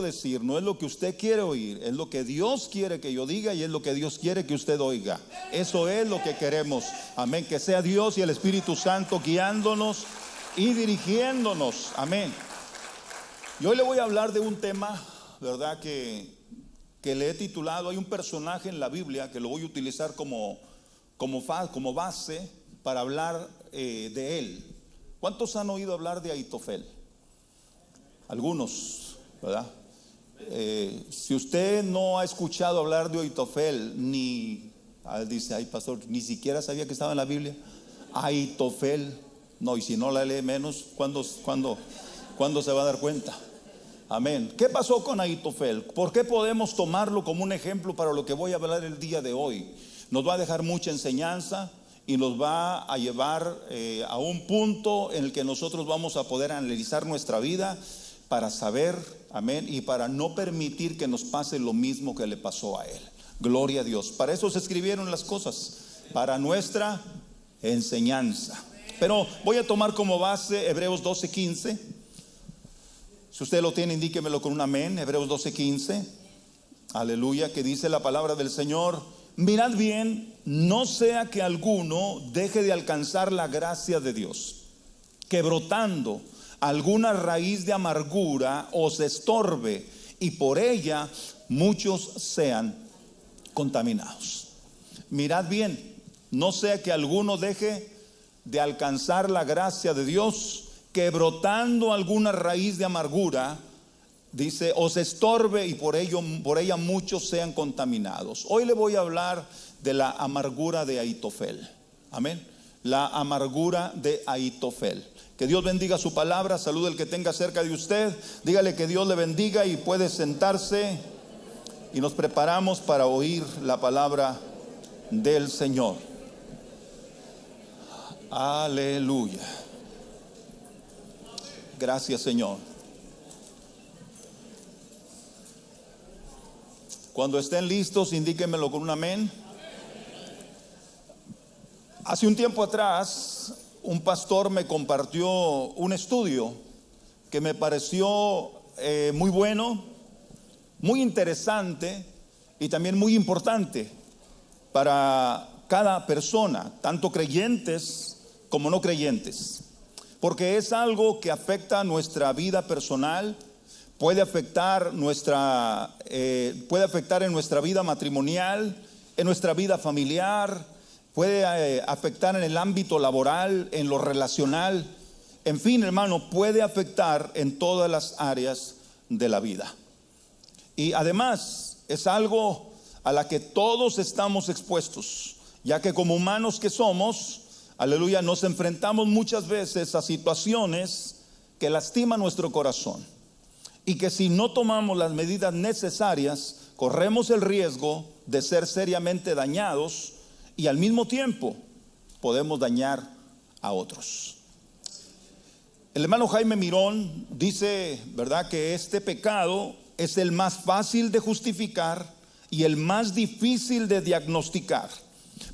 decir no es lo que usted quiere oír, es lo que Dios quiere que yo diga y es lo que Dios quiere que usted oiga. Eso es lo que queremos. Amén. Que sea Dios y el Espíritu Santo guiándonos y dirigiéndonos. Amén. Y hoy le voy a hablar de un tema, ¿verdad? Que le he titulado, hay un personaje en la Biblia que lo voy a utilizar como base para hablar de él. ¿Cuántos han oído hablar de Ahitofel? Algunos, ¿verdad? Si usted no ha escuchado hablar de Ahitofel, dice, ay pastor, ni siquiera sabía que estaba en la Biblia. Ahitofel, no, y si no la lee menos, ¿cuándo se va a dar cuenta? Amén. ¿Qué pasó con Ahitofel? ¿Por qué podemos tomarlo como un ejemplo para lo que voy a hablar el día de hoy? Nos va a dejar mucha enseñanza y nos va a llevar a un punto en el que nosotros vamos a poder analizar nuestra vida para saber, amén, y para no permitir que nos pase lo mismo que le pasó a él. Gloria a Dios. Para eso se escribieron las cosas, para nuestra enseñanza. Pero voy a tomar como base Hebreos 12:15. Si usted lo tiene, indíquemelo con un amén. Hebreos 12:15. Aleluya, que dice la palabra del Señor: mirad bien, no sea que alguno deje de alcanzar la gracia de Dios, que brotando alguna raíz de amargura os estorbe y por ella muchos sean contaminados. Mirad bien, no sea que alguno deje de alcanzar la gracia de Dios, que brotando alguna raíz de amargura, dice, os estorbe y por ella muchos sean contaminados. Hoy le voy a hablar de la amargura de Ahitofel. Amén. La amargura de Ahitofel. Que Dios bendiga su palabra. Salude al que tenga cerca de usted. Dígale que Dios le bendiga y puede sentarse. Y nos preparamos para oír la palabra del Señor. Aleluya. Gracias, Señor. Cuando estén listos, indíquenmelo con un amén. Hace un tiempo atrás, un pastor me compartió un estudio que me pareció muy bueno, muy interesante y también muy importante para cada persona, tanto creyentes como no creyentes, porque es algo que afecta nuestra vida personal, puede afectar en nuestra vida matrimonial, en nuestra vida familiar, puede afectar en el ámbito laboral, en lo relacional, en fin, hermano, puede afectar en todas las áreas de la vida. Y además es algo a la que todos estamos expuestos, ya que como humanos que somos, aleluya, nos enfrentamos muchas veces a situaciones que lastiman nuestro corazón y que si no tomamos las medidas necesarias, corremos el riesgo de ser seriamente dañados y al mismo tiempo podemos dañar a otros. El hermano Jaime Mirón dice, ¿verdad?, que este pecado es el más fácil de justificar y el más difícil de diagnosticar,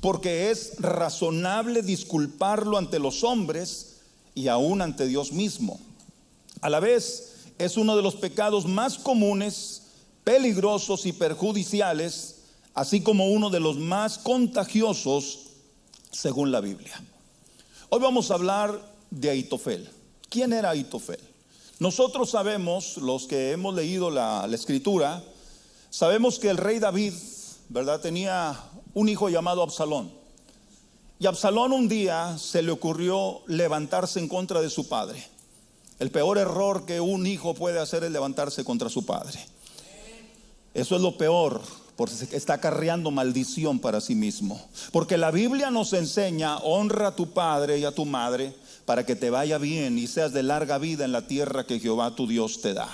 porque es razonable disculparlo ante los hombres y aún ante Dios mismo. A la vez, es uno de los pecados más comunes, peligrosos y perjudiciales, así como uno de los más contagiosos según la Biblia. Hoy vamos a hablar de Ahitofel. ¿Quién era Ahitofel? Nosotros sabemos, los que hemos leído la escritura, sabemos que el rey David, ¿verdad?, tenía un hijo llamado Absalón. Y a Absalón un día se le ocurrió levantarse en contra de su padre. El peor error que un hijo puede hacer es levantarse contra su padre. Eso es lo peor, porque está acarreando maldición para sí mismo. Porque la Biblia nos enseña: honra a tu padre y a tu madre para que te vaya bien y seas de larga vida en la tierra que Jehová tu Dios te da.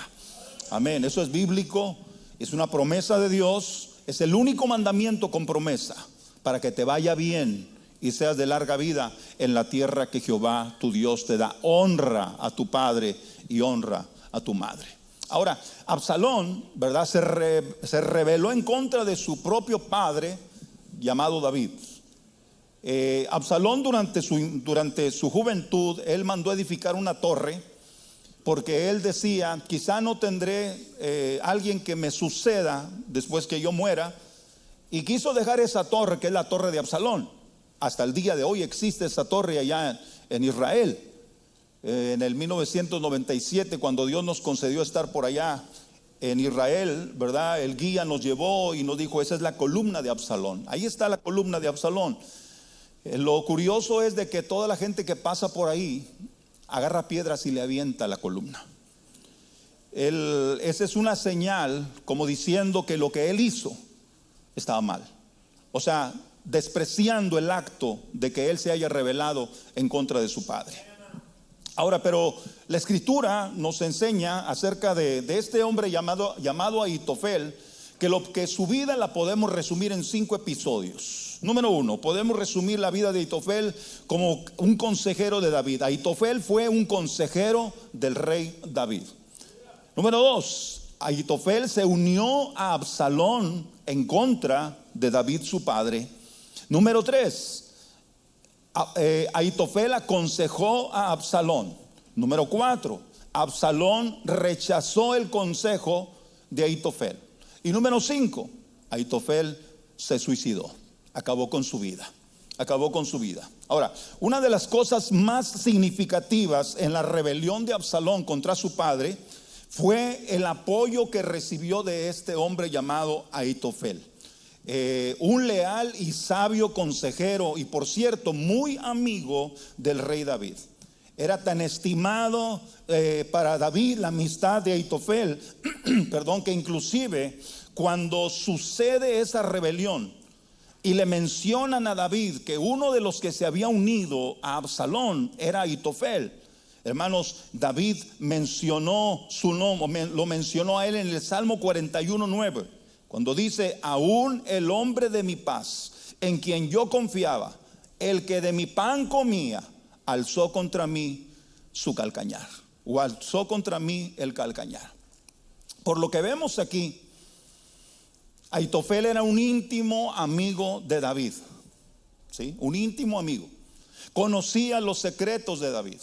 Amén. Eso es bíblico, es una promesa de Dios, es el único mandamiento con promesa, para que te vaya bien y seas de larga vida en la tierra que Jehová tu Dios te da. Honra a tu padre y honra a tu madre. Ahora, Absalón, ¿verdad?, se rebeló en contra de su propio padre llamado David. Absalón durante su juventud, él mandó edificar una torre porque él decía, quizá no tendré alguien que me suceda después que yo muera, y quiso dejar esa torre, que es la torre de Absalón. Hasta el día de hoy existe esa torre allá en Israel. En el 1997, cuando Dios nos concedió estar por allá en Israel, ¿verdad? El guía nos llevó y nos dijo, esa es la columna de Absalón. Ahí está la columna de Absalón. Lo curioso es de que toda la gente que pasa por ahí agarra piedras y le avienta la columna. Esa es una señal como diciendo que lo que él hizo estaba mal. O sea, despreciando el acto de que él se haya rebelado en contra de su padre. Ahora, pero la escritura nos enseña acerca de este hombre llamado Ahitofel, que su vida la podemos resumir en 5 episodios. Número 1, podemos resumir la vida de Ahitofel como un consejero de David. Ahitofel fue un consejero del rey David. Número 2, Ahitofel se unió a Absalón en contra de David su padre. Número 3, Ahitofel aconsejó a Absalón. Número 4, Absalón rechazó el consejo de Ahitofel. Y número 5, Ahitofel se suicidó, acabó con su vida. Ahora, una de las cosas más significativas en la rebelión de Absalón contra su padre fue el apoyo que recibió de este hombre llamado Ahitofel. Un leal y sabio consejero, y por cierto muy amigo del rey David. Era tan estimado para David la amistad de Ahitofel que inclusive cuando sucede esa rebelión y le mencionan a David que uno de los que se había unido a Absalón era Ahitofel, hermanos, David mencionó su nombre, lo mencionó a él en el Salmo 41:9. Cuando dice, aún el hombre de mi paz, en quien yo confiaba, el que de mi pan comía, alzó contra mí su calcañar, o alzó contra mí el calcañar. Por lo que vemos aquí, Ahitofel era un íntimo amigo de David, ¿sí? Un íntimo amigo. Conocía los secretos de David,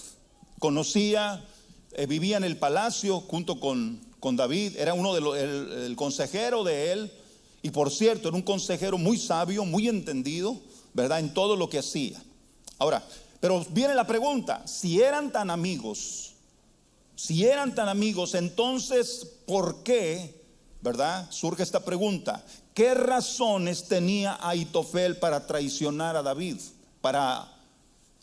vivía en el palacio junto con David, era el consejero de él, y por cierto era un consejero muy sabio, muy entendido, ¿verdad? En todo lo que hacía. Ahora, pero viene la pregunta, si eran tan amigos, entonces ¿por qué, verdad? Surge esta pregunta, ¿qué razones tenía Ahitofel para traicionar a David, para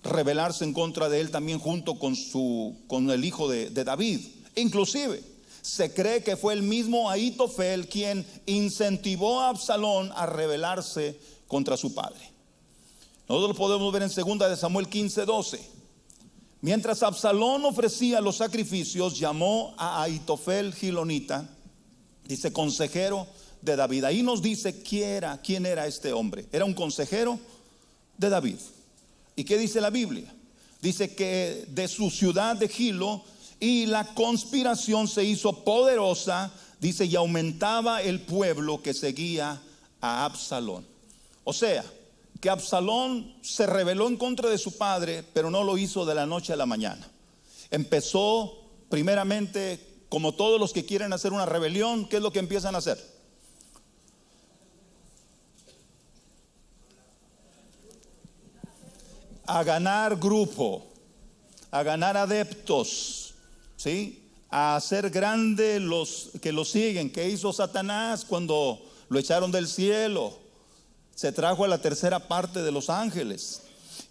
rebelarse en contra de él también junto con el hijo de David? Inclusive se cree que fue el mismo Ahitofel quien incentivó a Absalón a rebelarse contra su padre. Nosotros lo podemos ver en 2 Samuel 15:12. Mientras Absalón ofrecía los sacrificios, llamó a Ahitofel Gilonita, dice consejero de David. Ahí nos dice quién era este hombre. Era un consejero de David. ¿Y qué dice la Biblia? Dice que de su ciudad de Gilo, y la conspiración se hizo poderosa, dice, y aumentaba el pueblo que seguía a Absalón. O sea, que Absalón se rebeló en contra de su padre, pero no lo hizo de la noche a la mañana. Empezó primeramente, como todos los que quieren hacer una rebelión, ¿qué es lo que empiezan a hacer? A ganar grupo, a ganar adeptos, ¿sí? A hacer grande los que lo siguen. ¿Qué hizo Satanás cuando lo echaron del cielo? Se trajo a la tercera parte de los ángeles.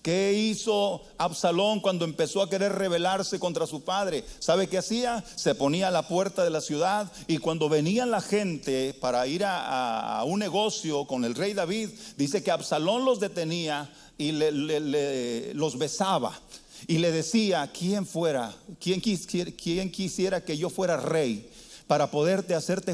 ¿Qué hizo Absalón cuando empezó a querer rebelarse contra su padre? ¿Sabe qué hacía? Se ponía a la puerta de la ciudad, y cuando venía la gente para ir a un negocio con el rey David, dice que Absalón los detenía y los besaba y le decía, ¿quién quisiera que yo fuera rey para poder hacerte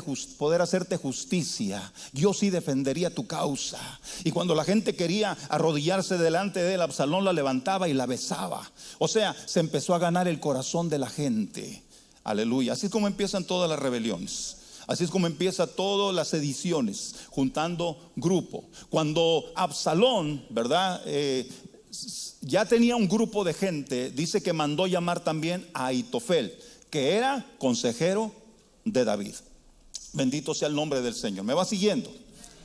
justicia? Yo sí defendería tu causa. Y cuando la gente quería arrodillarse delante de él, Absalón la levantaba y la besaba. O sea, se empezó a ganar el corazón de la gente. Aleluya. Así es como empiezan todas las rebeliones. Así es como empieza todas las sediciones, juntando grupo. Cuando Absalón, ¿verdad? Ya tenía un grupo de gente, dice que mandó llamar también a Ahitofel, que era consejero de David. Bendito sea el nombre del Señor. ¿Me va siguiendo?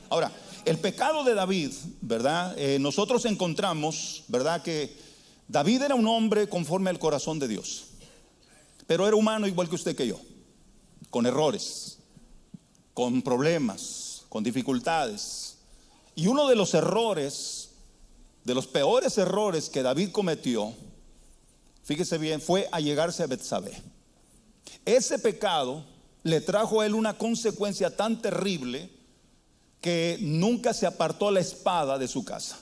Ahora, el pecado de David, ¿verdad? Nosotros encontramos, ¿verdad?, que David era un hombre conforme al corazón de Dios, pero era humano igual que usted, que yo, con errores, con problemas, con dificultades. Y uno de los errores, de los peores errores que David cometió, fíjese bien, fue allegarse a Betsabé. Ese pecado le trajo a él una consecuencia tan terrible que nunca se apartó la espada de su casa.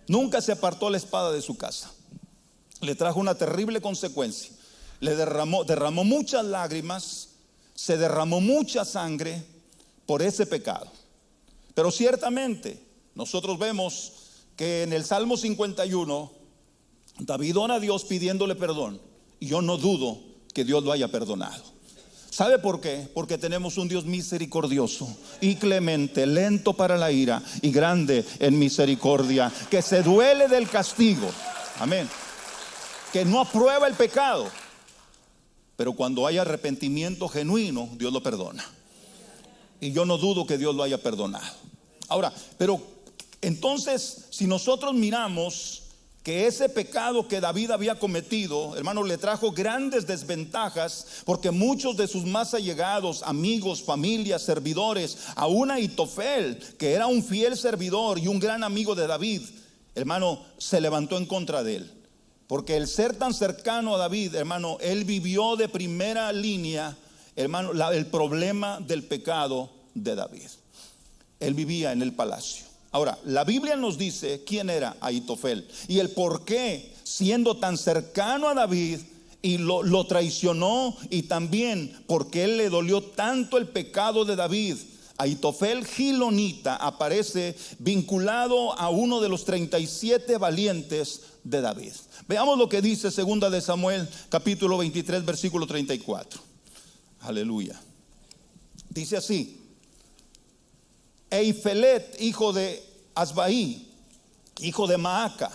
Nunca se apartó la espada de su casa. Le trajo una terrible consecuencia. Le derramó muchas lágrimas, se derramó mucha sangre por ese pecado. Pero ciertamente nosotros vemos que en el Salmo 51 David ora a Dios pidiéndole perdón, y yo no dudo que Dios lo haya perdonado. ¿Sabe por qué? Porque tenemos un Dios misericordioso y clemente, lento para la ira y grande en misericordia, que se duele del castigo, amén, que no aprueba el pecado, pero cuando hay arrepentimiento genuino, Dios lo perdona. Y yo no dudo que Dios lo haya perdonado. Ahora, pero entonces, si nosotros miramos que ese pecado que David había cometido, hermano, le trajo grandes desventajas, porque muchos de sus más allegados, amigos, familias, servidores, aún Ahitofel, que era un fiel servidor y un gran amigo de David, hermano, se levantó en contra de él. Porque el ser tan cercano a David, hermano, él vivió de primera línea, hermano, el problema del pecado de David. Él vivía en el palacio. Ahora, la Biblia nos dice quién era Ahitofel y el por qué, siendo tan cercano a David, y lo traicionó, y también porque él le dolió tanto el pecado de David. Ahitofel Gilonita aparece vinculado a uno de los 37 valientes de David. Veamos lo que dice 2 de Samuel capítulo 23 versículo 34. Aleluya. Dice así: Eifelet, hijo de Asbaí, hijo de Maaca,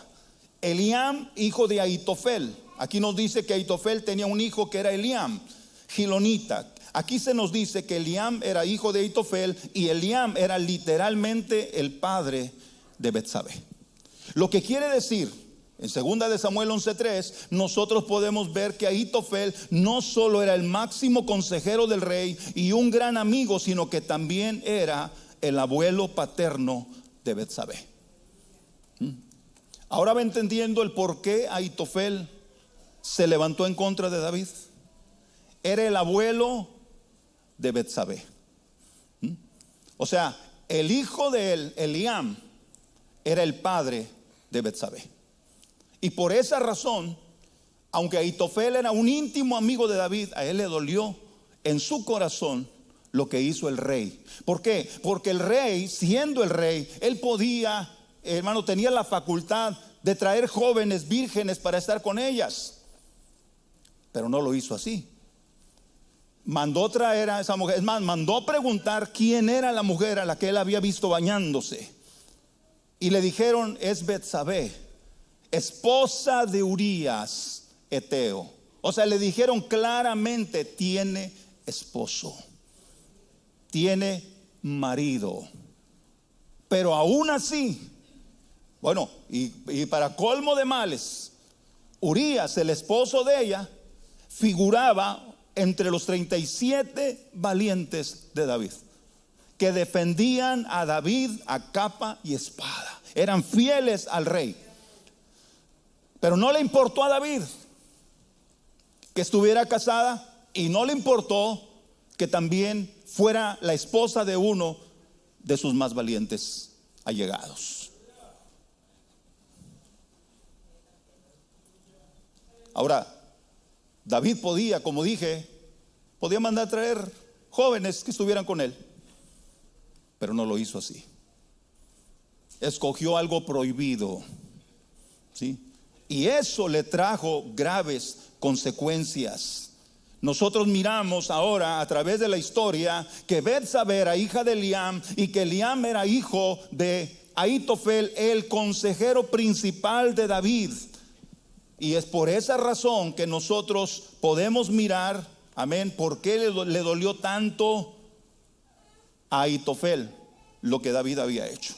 Eliam, hijo de Ahitofel. Aquí nos dice que Ahitofel tenía un hijo que era Eliam, Gilonita. Aquí se nos dice que Eliam era hijo de Ahitofel, y Eliam era literalmente el padre de Betsabé. Lo que quiere decir, en 2 de Samuel 11:3, nosotros podemos ver que Ahitofel no solo era el máximo consejero del rey y un gran amigo, sino que también era el abuelo paterno de Betsabé. Ahora va entendiendo el por qué Ahitofel se levantó en contra de David. Era el abuelo de Betsabé. O sea, el hijo de él, Eliam, era el padre de Betsabé. Y por esa razón, aunque Ahitofel era un íntimo amigo de David, a él le dolió en su corazón lo que hizo el rey. ¿Por qué? Porque el rey, siendo el rey, él podía, hermano, tenía la facultad de traer jóvenes vírgenes para estar con ellas, pero no lo hizo así. Mandó traer a esa mujer, es más, mandó preguntar quién era la mujer a la que él había visto bañándose, y le dijeron: es Betsabé, esposa de Urías Eteo. O sea, le dijeron claramente: tiene esposo, tiene marido. Pero aún así, bueno, y para colmo de males, Urías, el esposo de ella, figuraba entre los 37 valientes de David, que defendían a David a capa y espada. Eran fieles al rey. Pero no le importó a David que estuviera casada, y no le importó que también fuera la esposa de uno de sus más valientes allegados. Ahora, David podía, como dije, podía mandar a traer jóvenes que estuvieran con él, pero no lo hizo así. Escogió algo prohibido, ¿sí? Y eso le trajo graves consecuencias. Nosotros miramos ahora a través de la historia que Betsabé era hija de Eliam, y que Eliam era hijo de Ahitofel, el consejero principal de David. Y es por esa razón que nosotros podemos mirar, amén, por qué le dolió tanto a Ahitofel lo que David había hecho.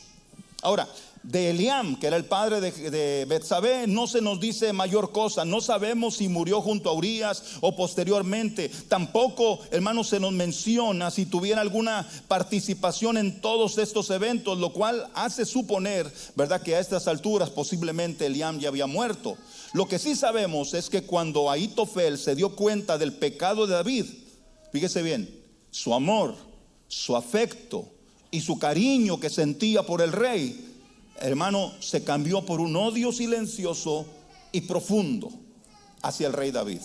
Ahora, de Eliam, que era el padre de Betsabé, no se nos dice mayor cosa. No sabemos si murió junto a Urías o posteriormente. Tampoco, hermanos, se nos menciona si tuviera alguna participación en todos estos eventos, lo cual hace suponer, ¿verdad?, que a estas alturas posiblemente Eliam ya había muerto. Lo que sí sabemos es que cuando Ahitofel se dio cuenta del pecado de David, fíjese bien, su amor, su afecto y su cariño que sentía por el rey, hermano, se cambió por un odio silencioso y profundo hacia el rey David.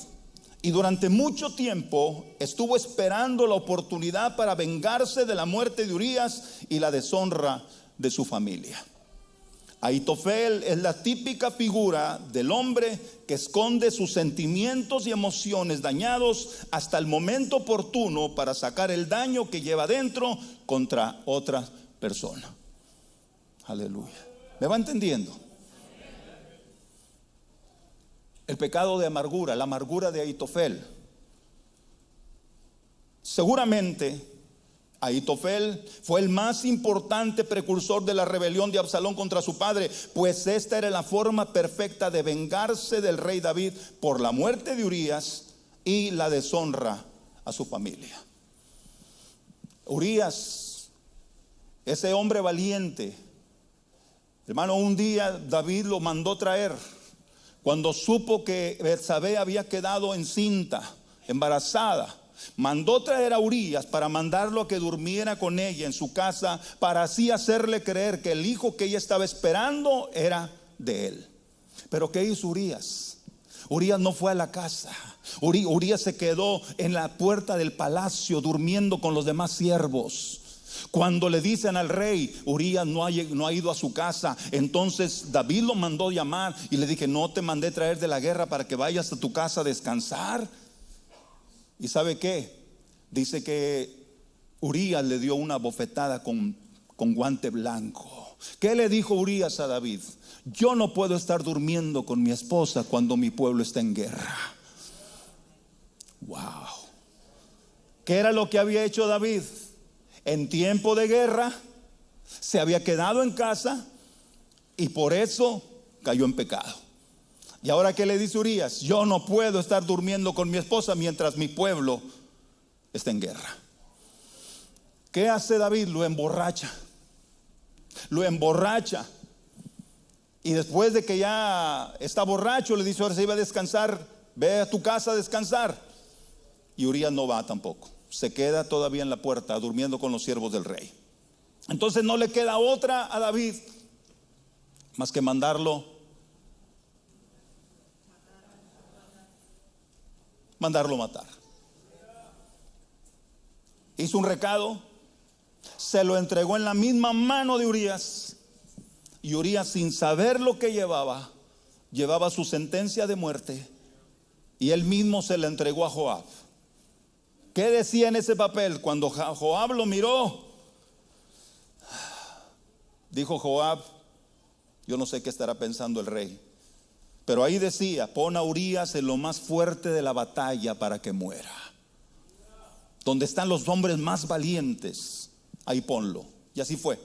Y durante mucho tiempo estuvo esperando la oportunidad para vengarse de la muerte de Urías y la deshonra de su familia. Ahitofel es la típica figura del hombre que esconde sus sentimientos y emociones dañados hasta el momento oportuno para sacar el daño que lleva dentro contra otra persona. Aleluya. ¿Me va entendiendo? El pecado de amargura, la amargura de Ahitofel. Seguramente Ahitofel fue el más importante precursor de la rebelión de Absalón contra su padre, pues esta era la forma perfecta de vengarse del rey David por la muerte de Urías y la deshonra a su familia. Urías, ese hombre valiente, hermano, un día David lo mandó traer cuando supo que Betsabé había quedado encinta, embarazada. Mandó traer a Urías para mandarlo a que durmiera con ella en su casa, para así hacerle creer que el hijo que ella estaba esperando era de él. Pero ¿qué hizo Urías? Urías no fue a la casa. Urías se quedó en la puerta del palacio durmiendo con los demás siervos. Cuando le dicen al rey, Urías no ha ido a su casa, entonces David lo mandó llamar y le dije: no te mandé traer de la guerra para que vayas a tu casa a descansar. ¿Y sabe qué? Dice que Urías le dio una bofetada con guante blanco. ¿Qué le dijo Urías a David? Yo no puedo estar durmiendo con mi esposa cuando mi pueblo está en guerra. Wow. ¿Qué era lo que había hecho David? En tiempo de guerra se había quedado en casa y por eso cayó en pecado. Y ahora, ¿qué le dice Urías? Yo no puedo estar durmiendo con mi esposa mientras mi pueblo está en guerra. ¿Qué hace David? Lo emborracha. Lo emborracha. Y después de que ya está borracho, le dice: ahora se iba a descansar, ve a tu casa a descansar. Y Urías no va tampoco. Se queda todavía en la puerta durmiendo con los siervos del rey. Entonces no le queda otra a David más que mandarlo matar. Hizo un recado, se lo entregó en la misma mano de Urías, y Urías, sin saber lo que llevaba su sentencia de muerte, y él mismo se la entregó a Joab. ¿Qué decía en ese papel? Cuando Joab lo miró, dijo Joab: yo no sé qué estará pensando el rey, pero ahí decía: pon a Urías en lo más fuerte de la batalla para que muera. Donde están los hombres más valientes, ahí ponlo. Y así fue.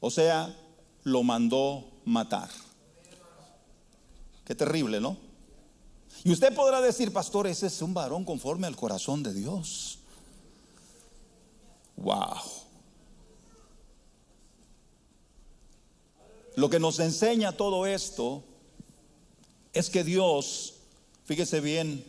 O sea, lo mandó matar. Qué terrible, ¿no? Y usted podrá decir: pastor, ese es un varón conforme al corazón de Dios. Wow. Lo que nos enseña todo esto es que Dios, fíjese bien,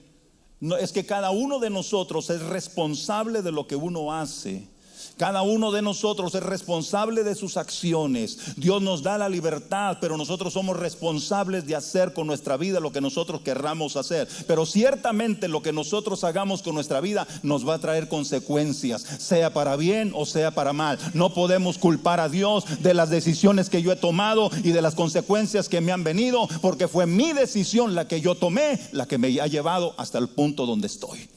es que cada uno de nosotros es responsable de lo que uno hace. Cada uno de nosotros es responsable de sus acciones. Dios nos da la libertad, pero nosotros somos responsables de hacer con nuestra vida lo que nosotros querramos hacer. Pero ciertamente lo que nosotros hagamos con nuestra vida nos va a traer consecuencias, sea para bien o sea para mal. No podemos culpar a Dios de las decisiones que yo he tomado y de las consecuencias que me han venido, porque fue mi decisión la que yo tomé, la que me ha llevado hasta el punto donde estoy.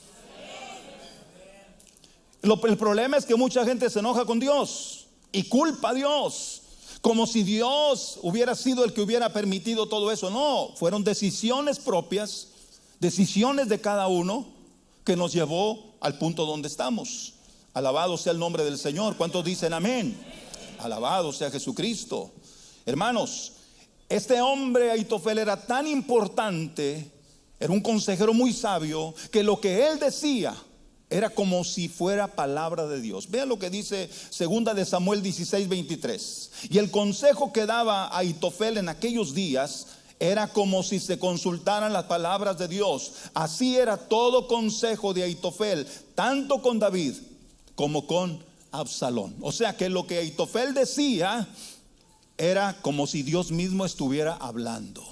El problema es que mucha gente se enoja con Dios y culpa a Dios, como si Dios hubiera sido el que hubiera permitido todo eso. No, fueron decisiones propias, decisiones de cada uno que nos llevó al punto donde estamos. Alabado sea el nombre del Señor. ¿Cuántos dicen amén? Alabado sea Jesucristo. Hermanos, este hombre Ahitofel era tan importante, era un consejero muy sabio, que lo que él decía era como si fuera palabra de Dios. Vean lo que dice 2 de Samuel 16:23. Y el consejo que daba Ahitofel en aquellos días era como si se consultaran las palabras de Dios. Así era todo consejo de Ahitofel, tanto con David como con Absalón. O sea que lo que Ahitofel decía era como si Dios mismo estuviera hablando.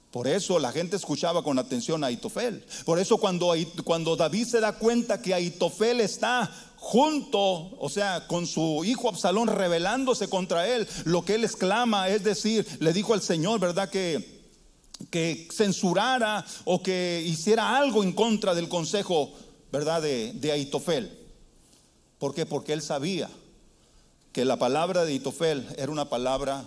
Por eso la gente escuchaba con atención a Ahitofel. Por eso cuando David se da cuenta que Ahitofel está junto, o sea, con su hijo Absalón, rebelándose contra él, lo que él exclama, es decir, le dijo al Señor, ¿verdad?, que censurara o que hiciera algo en contra del consejo, ¿verdad?, de Ahitofel. ¿Por qué? Porque él sabía que la palabra de Ahitofel era una palabra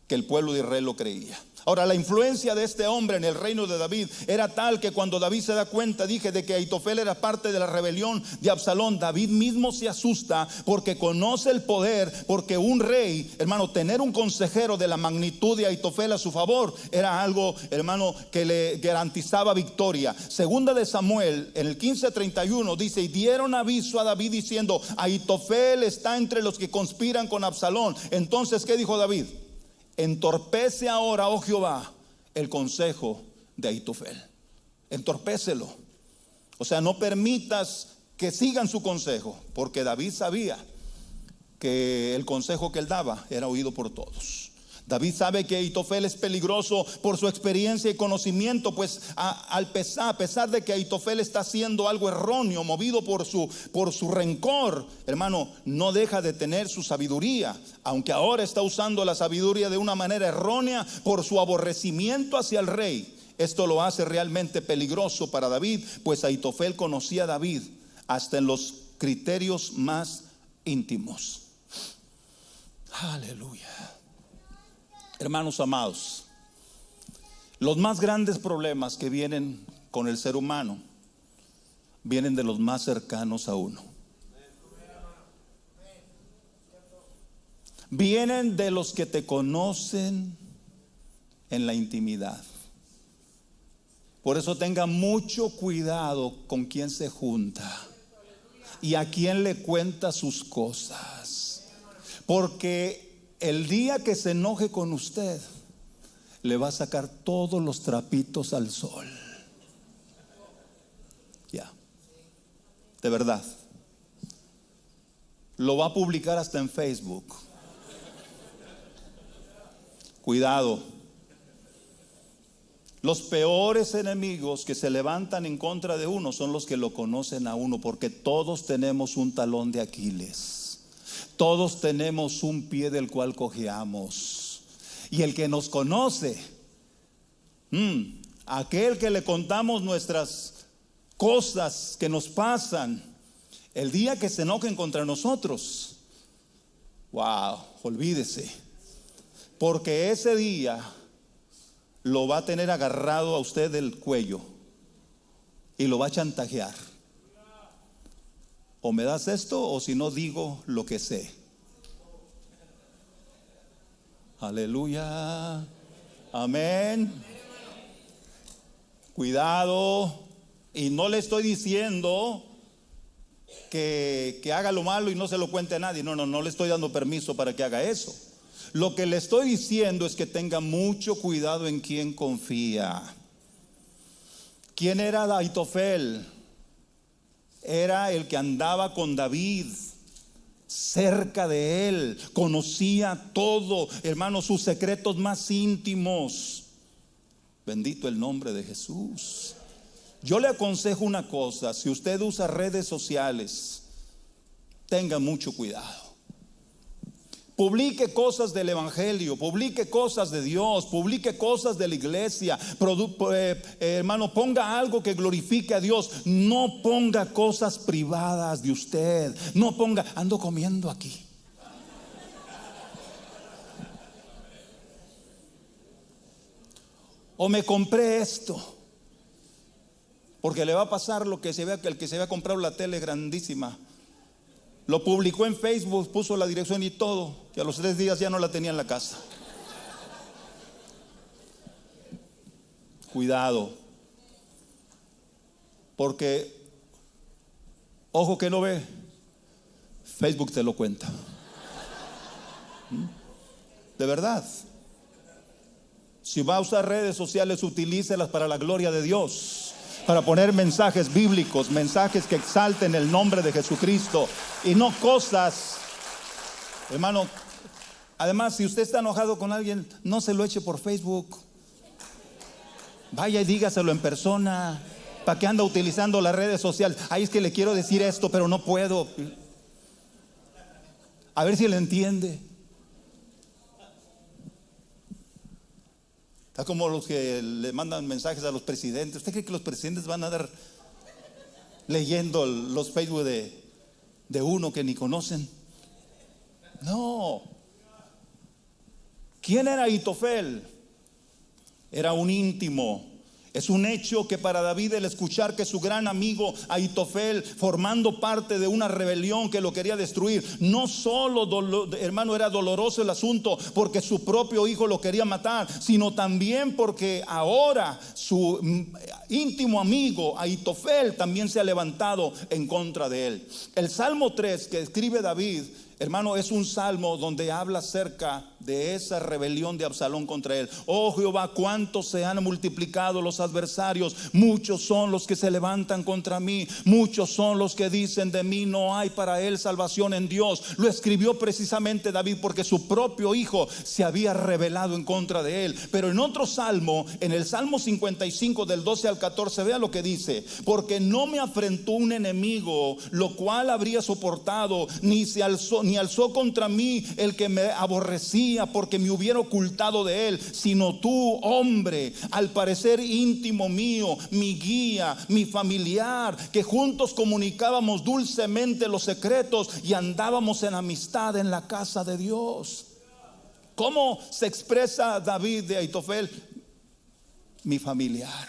que el pueblo de Israel lo creía. Ahora, la influencia de este hombre en el reino de David era tal que cuando David se da cuenta, dije, de que Ahitofel era parte de la rebelión de Absalón, David mismo se asusta porque conoce el poder, porque un rey, hermano, tener un consejero de la magnitud de Ahitofel a su favor era algo, hermano, que le garantizaba victoria. Segunda de Samuel, en el 15:31 dice: y dieron aviso a David diciendo: Ahitofel está entre los que conspiran con Absalón. Entonces, ¿qué dijo David? Entorpece ahora, oh Jehová, el consejo de Ahitofel. Entorpécelo. O sea, no permitas que sigan su consejo, porque David sabía que el consejo que él daba era oído por todos. David sabe que Ahitofel es peligroso por su experiencia y conocimiento, pues a pesar de que Ahitofel está haciendo algo erróneo, movido por su rencor, hermano, no deja de tener su sabiduría, aunque ahora está usando la sabiduría de una manera errónea por su aborrecimiento hacia el rey. Esto lo hace realmente peligroso para David, pues Ahitofel conocía a David hasta en los criterios más íntimos. Aleluya. Hermanos amados, los más grandes problemas que vienen con el ser humano vienen de los más cercanos a uno. Vienen de los que te conocen en la intimidad. Por eso tenga mucho cuidado con quién se junta y a quién le cuenta sus cosas, porque el día que se enoje con usted, le va a sacar todos los trapitos al sol. Ya, de verdad. Lo va a publicar hasta en Facebook. Cuidado. Los peores enemigos que se levantan en contra de uno son los que lo conocen a uno, porque todos tenemos un talón de Aquiles. Todos tenemos un pie del cual cojeamos. Y el que nos conoce, aquel que le contamos nuestras cosas que nos pasan, el día que se enojen contra nosotros, wow, olvídese, porque ese día lo va a tener agarrado a usted del cuello y lo va a chantajear. O me das esto, o si no, digo lo que sé. Aleluya. Amén. Cuidado. Y no le estoy diciendo que haga lo malo y no se lo cuente a nadie. No le estoy dando permiso para que haga eso. Lo que le estoy diciendo es que tenga mucho cuidado en quién confía. ¿Quién era Ahitofel? Era el que andaba con David, cerca de él, conocía todo, hermanos, sus secretos más íntimos. Bendito el nombre de Jesús. Yo le aconsejo una cosa: si usted usa redes sociales, tenga mucho cuidado. Publique cosas del evangelio, publique cosas de Dios, publique cosas de la iglesia. Hermano, ponga algo que glorifique a Dios. No ponga cosas privadas de usted. No ponga, ando comiendo aquí. o me compré esto. Porque le va a pasar lo que el que se había comprado la tele grandísima. Lo publicó en Facebook, puso la dirección y todo, que a los 3 días ya no la tenía en la casa. Cuidado. Porque, ojo que no ve, Facebook te lo cuenta. De verdad. Si va a usar redes sociales, utilícelas para la gloria de Dios, para poner mensajes bíblicos, mensajes que exalten el nombre de Jesucristo y no cosas, hermano. Además, si usted está enojado con alguien, no se lo eche por Facebook. Vaya y dígaselo en persona. ¿Para qué anda utilizando las redes sociales? Ay, es que le quiero decir esto, pero no puedo. A ver si le entiende. Está como los que le mandan mensajes a los presidentes. ¿Usted cree que los presidentes van a dar leyendo los Facebook de uno que ni conocen? No. ¿Quién era Ahitofel? Era un íntimo. Es un hecho que para David, el escuchar que su gran amigo Ahitofel, formando parte de una rebelión que lo quería destruir, no solo, hermano, era doloroso el asunto porque su propio hijo lo quería matar, sino también porque ahora su íntimo amigo Ahitofel también se ha levantado en contra de él. El Salmo 3 que escribe David, hermano, es un salmo donde habla acerca de esa rebelión de Absalón contra él. Oh Jehová, cuántos se han multiplicado los adversarios, muchos son los que se levantan contra mí, muchos son los que dicen de mí, no hay para él salvación en Dios. Lo escribió precisamente David porque su propio hijo se había rebelado en contra de él. Pero en otro salmo, en el Salmo 55 del 12 al 14, vea lo que dice: porque no me afrentó un enemigo, lo cual habría soportado, ni alzó contra mí el que me aborrecía, porque me hubiera ocultado de él, sino tú, hombre, al parecer íntimo mío, mi guía, mi familiar, que juntos comunicábamos dulcemente los secretos y andábamos en amistad en la casa de Dios. ¿Cómo se expresa David de Ahitofel? Mi familiar,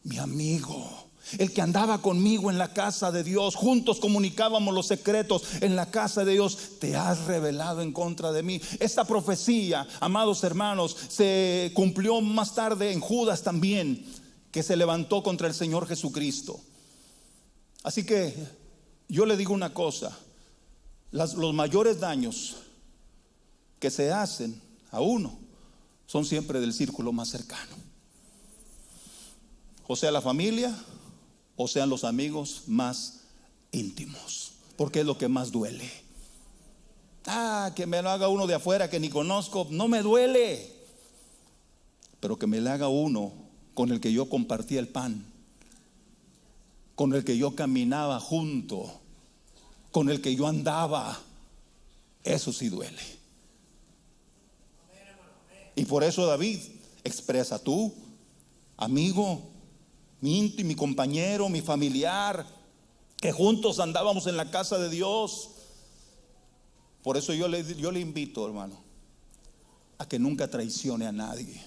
mi amigo, el que andaba conmigo en la casa de Dios, juntos comunicábamos los secretos en la casa de Dios. Te has rebelado en contra de mí. Esta profecía, amados hermanos, se cumplió más tarde en Judas también, que se levantó contra el Señor Jesucristo. Así que yo le digo una cosa: los mayores daños que se hacen a uno son siempre del círculo más cercano, o sea la familia, o sean los amigos más íntimos, porque es lo que más duele. Que me lo haga uno de afuera que ni conozco, no me duele, pero que me lo haga uno con el que yo compartía el pan, con el que yo caminaba junto, con el que yo andaba, eso sí duele. Y por eso David expresa: tú, amigo, mi íntimo, mi compañero, mi familiar, que juntos andábamos en la casa de Dios. Por eso yo le invito, hermano, a que nunca traicione a nadie.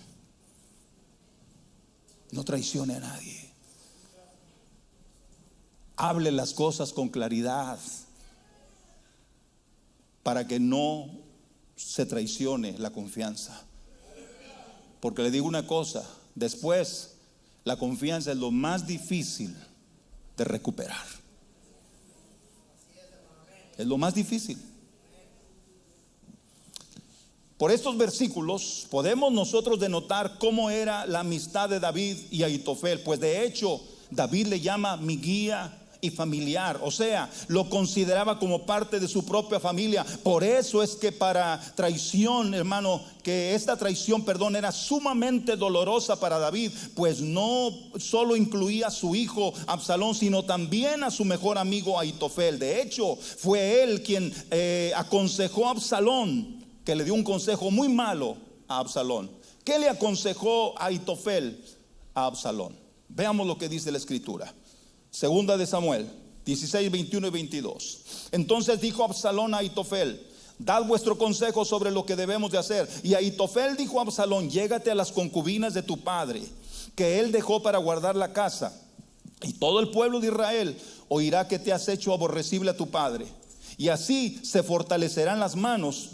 No traicione a nadie. Hable las cosas con claridad para que no se traicione la confianza. Porque le digo una cosa: después la confianza es lo más difícil de recuperar. Es lo más difícil. Por estos versículos podemos nosotros denotar cómo era la amistad de David y Ahitofel. Pues de hecho David le llama mi guía y familiar, o sea, lo consideraba como parte de su propia familia. Por eso es que para traición, hermano, que esta traición, perdón, era sumamente dolorosa para David, pues no solo incluía a su hijo Absalón, sino también a su mejor amigo Ahitofel. De hecho, fue él quien aconsejó a Absalón, que le dio un consejo muy malo a Absalón. ¿Qué le aconsejó a Ahitofel a Absalón? Veamos lo que dice la escritura. Segunda de Samuel 16, 21 y 22. Entonces dijo Absalón a Ahitofel: Dad vuestro consejo sobre lo que debemos de hacer. Y Ahitofel dijo a Absalón: llégate a las concubinas de tu padre, que él dejó para guardar la casa, y todo el pueblo de Israel oirá que te has hecho aborrecible a tu padre, y así se fortalecerán las manos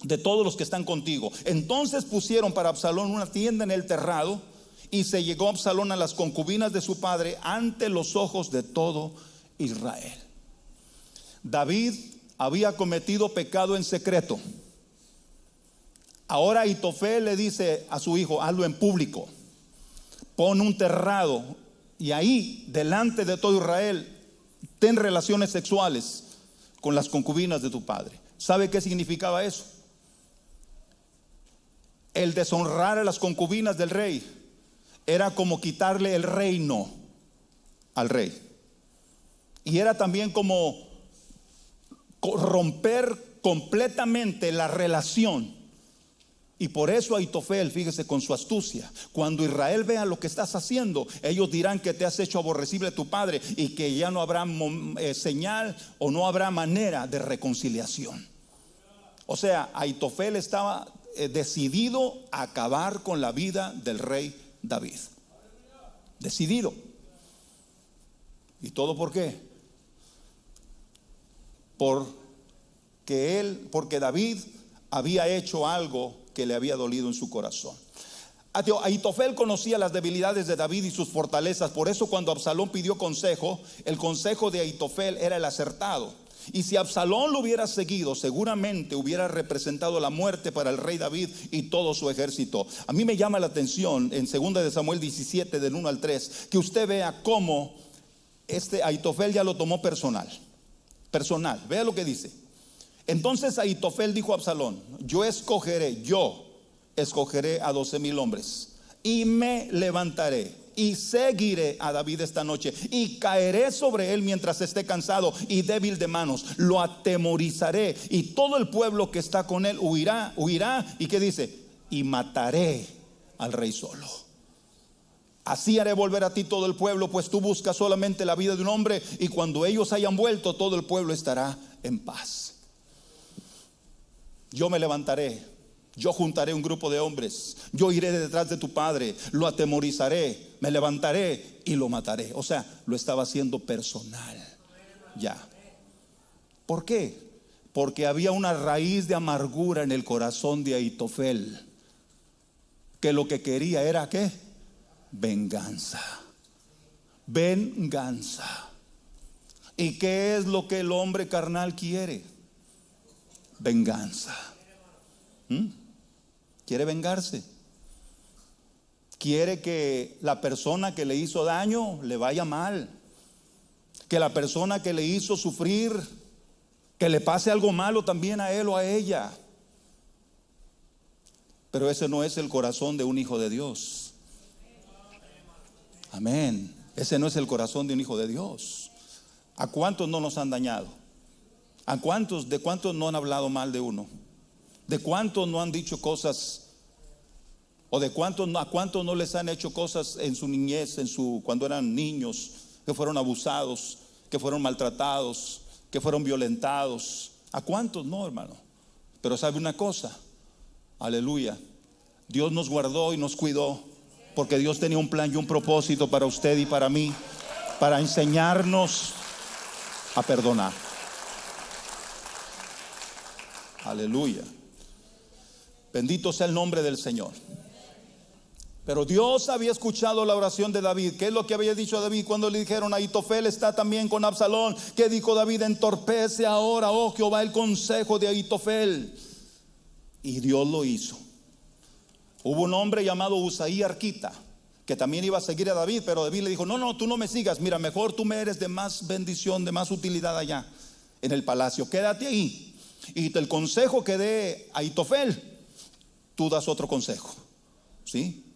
de todos los que están contigo. Entonces pusieron para Absalón una tienda en el terrado, y se llegó Absalón a las concubinas de su padre ante los ojos de todo Israel. David había cometido pecado en secreto. Ahora Ahitofel le dice a su hijo: hazlo en público, pon un terrado, y ahí delante de todo Israel ten relaciones sexuales con las concubinas de tu padre. ¿Sabe qué significaba eso? El deshonrar a las concubinas del rey era como quitarle el reino al rey, y era también como romper completamente la relación. Y por eso Ahitofel, fíjese, con su astucia, cuando Israel vea lo que estás haciendo, ellos dirán que te has hecho aborrecible a tu padre, y que ya no habrá señal o no habrá manera de reconciliación. O sea, Ahitofel estaba decidido a acabar con la vida del rey David. Decidido. ¿Y todo por qué? Porque David había hecho algo que le había dolido en su corazón. Ahitofel conocía las debilidades de David y sus fortalezas. Por eso cuando Absalón pidió consejo, el consejo de Ahitofel era el acertado. Y si Absalón lo hubiera seguido, seguramente hubiera representado la muerte para el rey David y todo su ejército. A mí me llama la atención en 2 de Samuel 17 del 1 al 3, que usted vea cómo Ahitofel ya lo tomó personal. Vea lo que dice. Entonces Ahitofel dijo a Absalón: yo escogeré a 12,000 hombres, y me levantaré y seguiré a David esta noche, y caeré sobre él mientras esté cansado y débil de manos. Lo atemorizaré, y todo el pueblo que está con él huirá. ¿Y qué dice? Y mataré al rey solo. Así haré volver a ti todo el pueblo, pues tú buscas solamente la vida de un hombre, y cuando ellos hayan vuelto, todo el pueblo estará en paz. Yo me levantaré, yo juntaré un grupo de hombres, yo iré detrás de tu padre, lo atemorizaré, me levantaré y lo mataré. O sea, lo estaba haciendo personal ya. ¿Por qué? Porque había una raíz de amargura en el corazón de Ahitofel, que lo que quería era ¿qué? Venganza. ¿Y qué es lo que el hombre carnal quiere? Venganza. Quiere vengarse. Quiere que la persona que le hizo daño le vaya mal, que la persona que le hizo sufrir, que le pase algo malo también a él o a ella. Pero ese no es el corazón de un hijo de Dios. Amén. Ese no es el corazón de un hijo de Dios. ¿A cuántos no nos han dañado? ¿De cuántos no han hablado mal de uno? ¿De cuántos no han dicho cosas? ¿O a cuántos no les han hecho cosas en su niñez, cuando eran niños, que fueron abusados, que fueron maltratados, que fueron violentados? ¿A cuántos no, hermano? Pero sabe una cosa, aleluya, Dios nos guardó y nos cuidó, porque Dios tenía un plan y un propósito para usted y para mí, para enseñarnos a perdonar. Aleluya. Bendito sea el nombre del Señor. Pero Dios había escuchado la oración de David. ¿Qué es lo que había dicho David cuando le dijeron: Ahitofel está también con Absalón? ¿Qué dijo David? Entorpece ahora, oh Jehová, el consejo de Ahitofel. Y Dios lo hizo. Hubo un hombre llamado Usaí Arquita, que también iba a seguir a David, pero David le dijo: no, tú no me sigas. Mira, mejor tú me eres de más bendición, de más utilidad allá en el palacio. Quédate ahí. Y el consejo que dé Ahitofel, tú das otro consejo, ¿sí?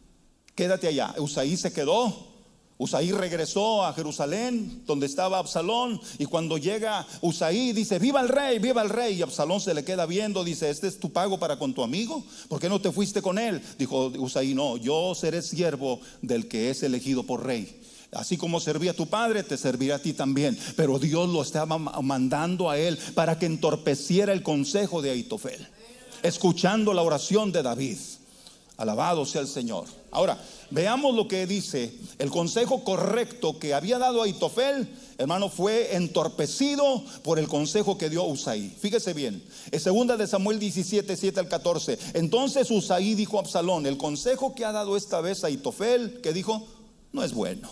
Quédate allá. Usaí se quedó. Usaí regresó a Jerusalén, donde estaba Absalón. Y cuando llega Usaí, dice: viva el rey, viva el rey. Y Absalón se le queda viendo, dice: ¿este es tu pago para con tu amigo? ¿Por qué no te fuiste con él? Dijo Usaí: no, yo seré siervo del que es elegido por rey. Así como servía a tu padre, te servirá a ti también. Pero Dios lo estaba mandando a él para que entorpeciera el consejo de Ahitofel, escuchando la oración de David. Alabado sea el Señor. Ahora, veamos lo que dice. El consejo correcto que había dado Ahitofel, hermano, fue entorpecido por el consejo que dio Usaí. Fíjese bien, en 2 de Samuel 17, 7 al 14. Entonces Usaí dijo a Absalón: el consejo que ha dado esta vez Ahitofel, que dijo, no es bueno.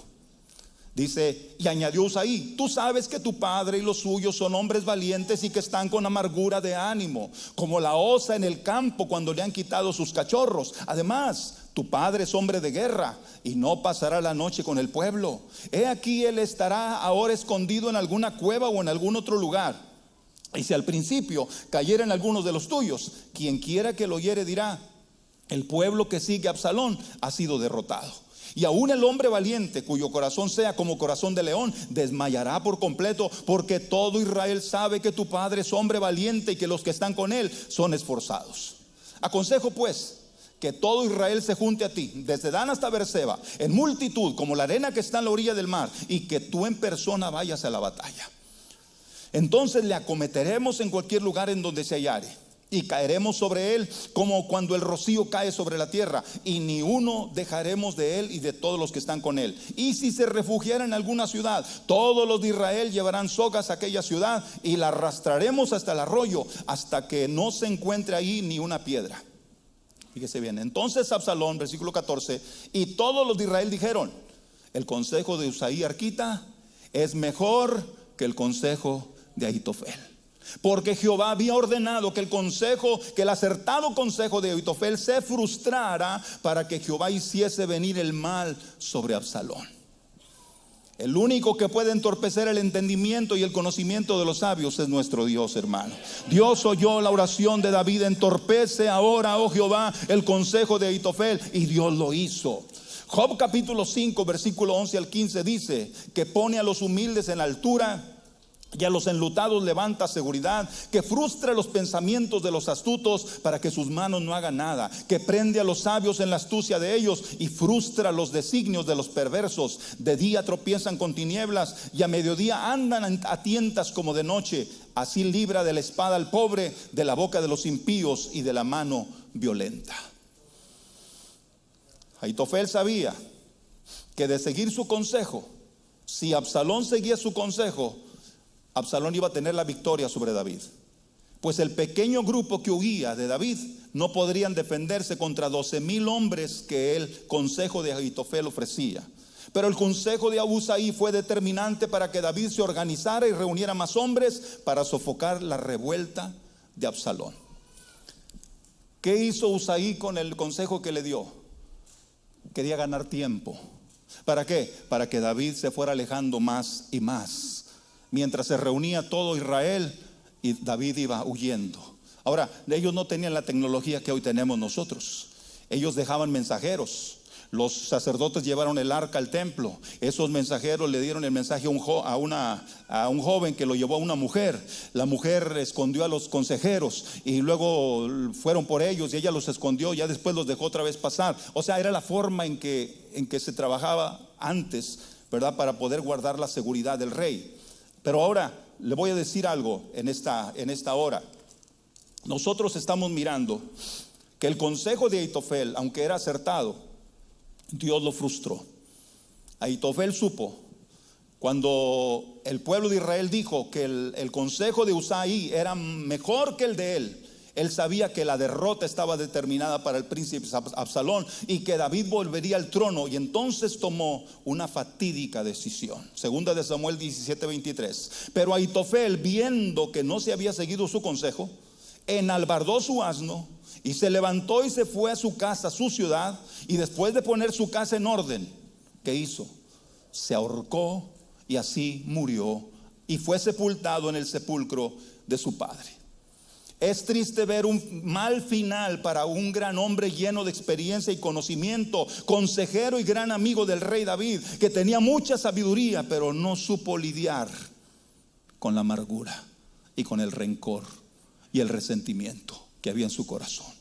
Dice, y añadió Usaí: tú sabes que tu padre y los suyos son hombres valientes y que están con amargura de ánimo, como la osa en el campo cuando le han quitado sus cachorros. Además, tu padre es hombre de guerra y no pasará la noche con el pueblo. He aquí, él estará ahora escondido en alguna cueva o en algún otro lugar. Y si al principio cayera en algunos de los tuyos, quien quiera que lo oyere dirá: el pueblo que sigue a Absalón ha sido derrotado. Y aún el hombre valiente, cuyo corazón sea como corazón de león, desmayará por completo, porque todo Israel sabe que tu padre es hombre valiente y que los que están con él son esforzados. Aconsejo pues que todo Israel se junte a ti, desde Dan hasta Beerseba, en multitud como la arena que está en la orilla del mar, y que tú en persona vayas a la batalla. Entonces le acometeremos en cualquier lugar en donde se hallare, y caeremos sobre él como cuando el rocío cae sobre la tierra, y ni uno dejaremos de él y de todos los que están con él. Y si se refugiara en alguna ciudad, todos los de Israel llevarán sogas a aquella ciudad y la arrastraremos hasta el arroyo, hasta que no se encuentre ahí ni una piedra. Fíjese bien. Entonces Absalón, versículo 14, y todos los de Israel dijeron: el consejo de Usaí arquita es mejor que el consejo de Ahitofel, porque Jehová había ordenado que el acertado consejo de Ahitofel se frustrara, para que Jehová hiciese venir el mal sobre Absalón. El único que puede entorpecer el entendimiento y el conocimiento de los sabios es nuestro Dios, hermano. Dios oyó la oración de David: entorpece ahora, oh Jehová, el consejo de Ahitofel, y Dios lo hizo. Job capítulo 5 versículo 11 al 15 dice que pone a los humildes en la altura y a los enlutados levanta seguridad, que frustra los pensamientos de los astutos para que sus manos no hagan nada, que prende a los sabios en la astucia de ellos y frustra los designios de los perversos. De día tropiezan con tinieblas y a mediodía andan a tientas como de noche. Así libra de la espada al pobre, de la boca de los impíos y de la mano violenta. Ahitofel sabía que de seguir su consejo, si Absalón seguía su consejo, Absalón iba a tener la victoria sobre David, pues el pequeño grupo que huía de David no podrían defenderse contra 12,000 hombres que el consejo de Ahitofel ofrecía. Pero el consejo de Usaí fue determinante para que David se organizara y reuniera más hombres para sofocar la revuelta de Absalón. ¿Qué hizo Usaí con el consejo que le dio? Quería ganar tiempo. ¿Para qué? Para que David se fuera alejando más y más, mientras se reunía todo Israel y David iba huyendo. Ahora, ellos no tenían la tecnología que hoy tenemos nosotros. Ellos dejaban mensajeros. Los sacerdotes llevaron el arca al templo. Esos mensajeros le dieron el mensaje a un joven, que lo llevó a una mujer. La mujer escondió a los consejeros y luego fueron por ellos y ella los escondió. Ya después los dejó otra vez pasar. O sea, era la forma en que se trabajaba antes, ¿verdad? Para poder guardar la seguridad del rey. Pero ahora le voy a decir algo en esta hora. Nosotros estamos mirando que el consejo de Ahitofel, aunque era acertado, Dios lo frustró. Ahitofel supo, cuando el pueblo de Israel dijo que el consejo de Usaí era mejor que el de él, él sabía que la derrota estaba determinada para el príncipe Absalón y que David volvería al trono, y entonces tomó una fatídica decisión. 2 de Samuel 17, 23. Pero Ahitofel, viendo que no se había seguido su consejo, enalbardó su asno y se levantó y se fue a su casa, a su ciudad, y después de poner su casa en orden, ¿qué hizo? Se ahorcó y así murió, y fue sepultado en el sepulcro de su padre. Es triste ver un mal final para un gran hombre lleno de experiencia y conocimiento, consejero y gran amigo del rey David, que tenía mucha sabiduría, pero no supo lidiar con la amargura y con el rencor y el resentimiento que había en su corazón.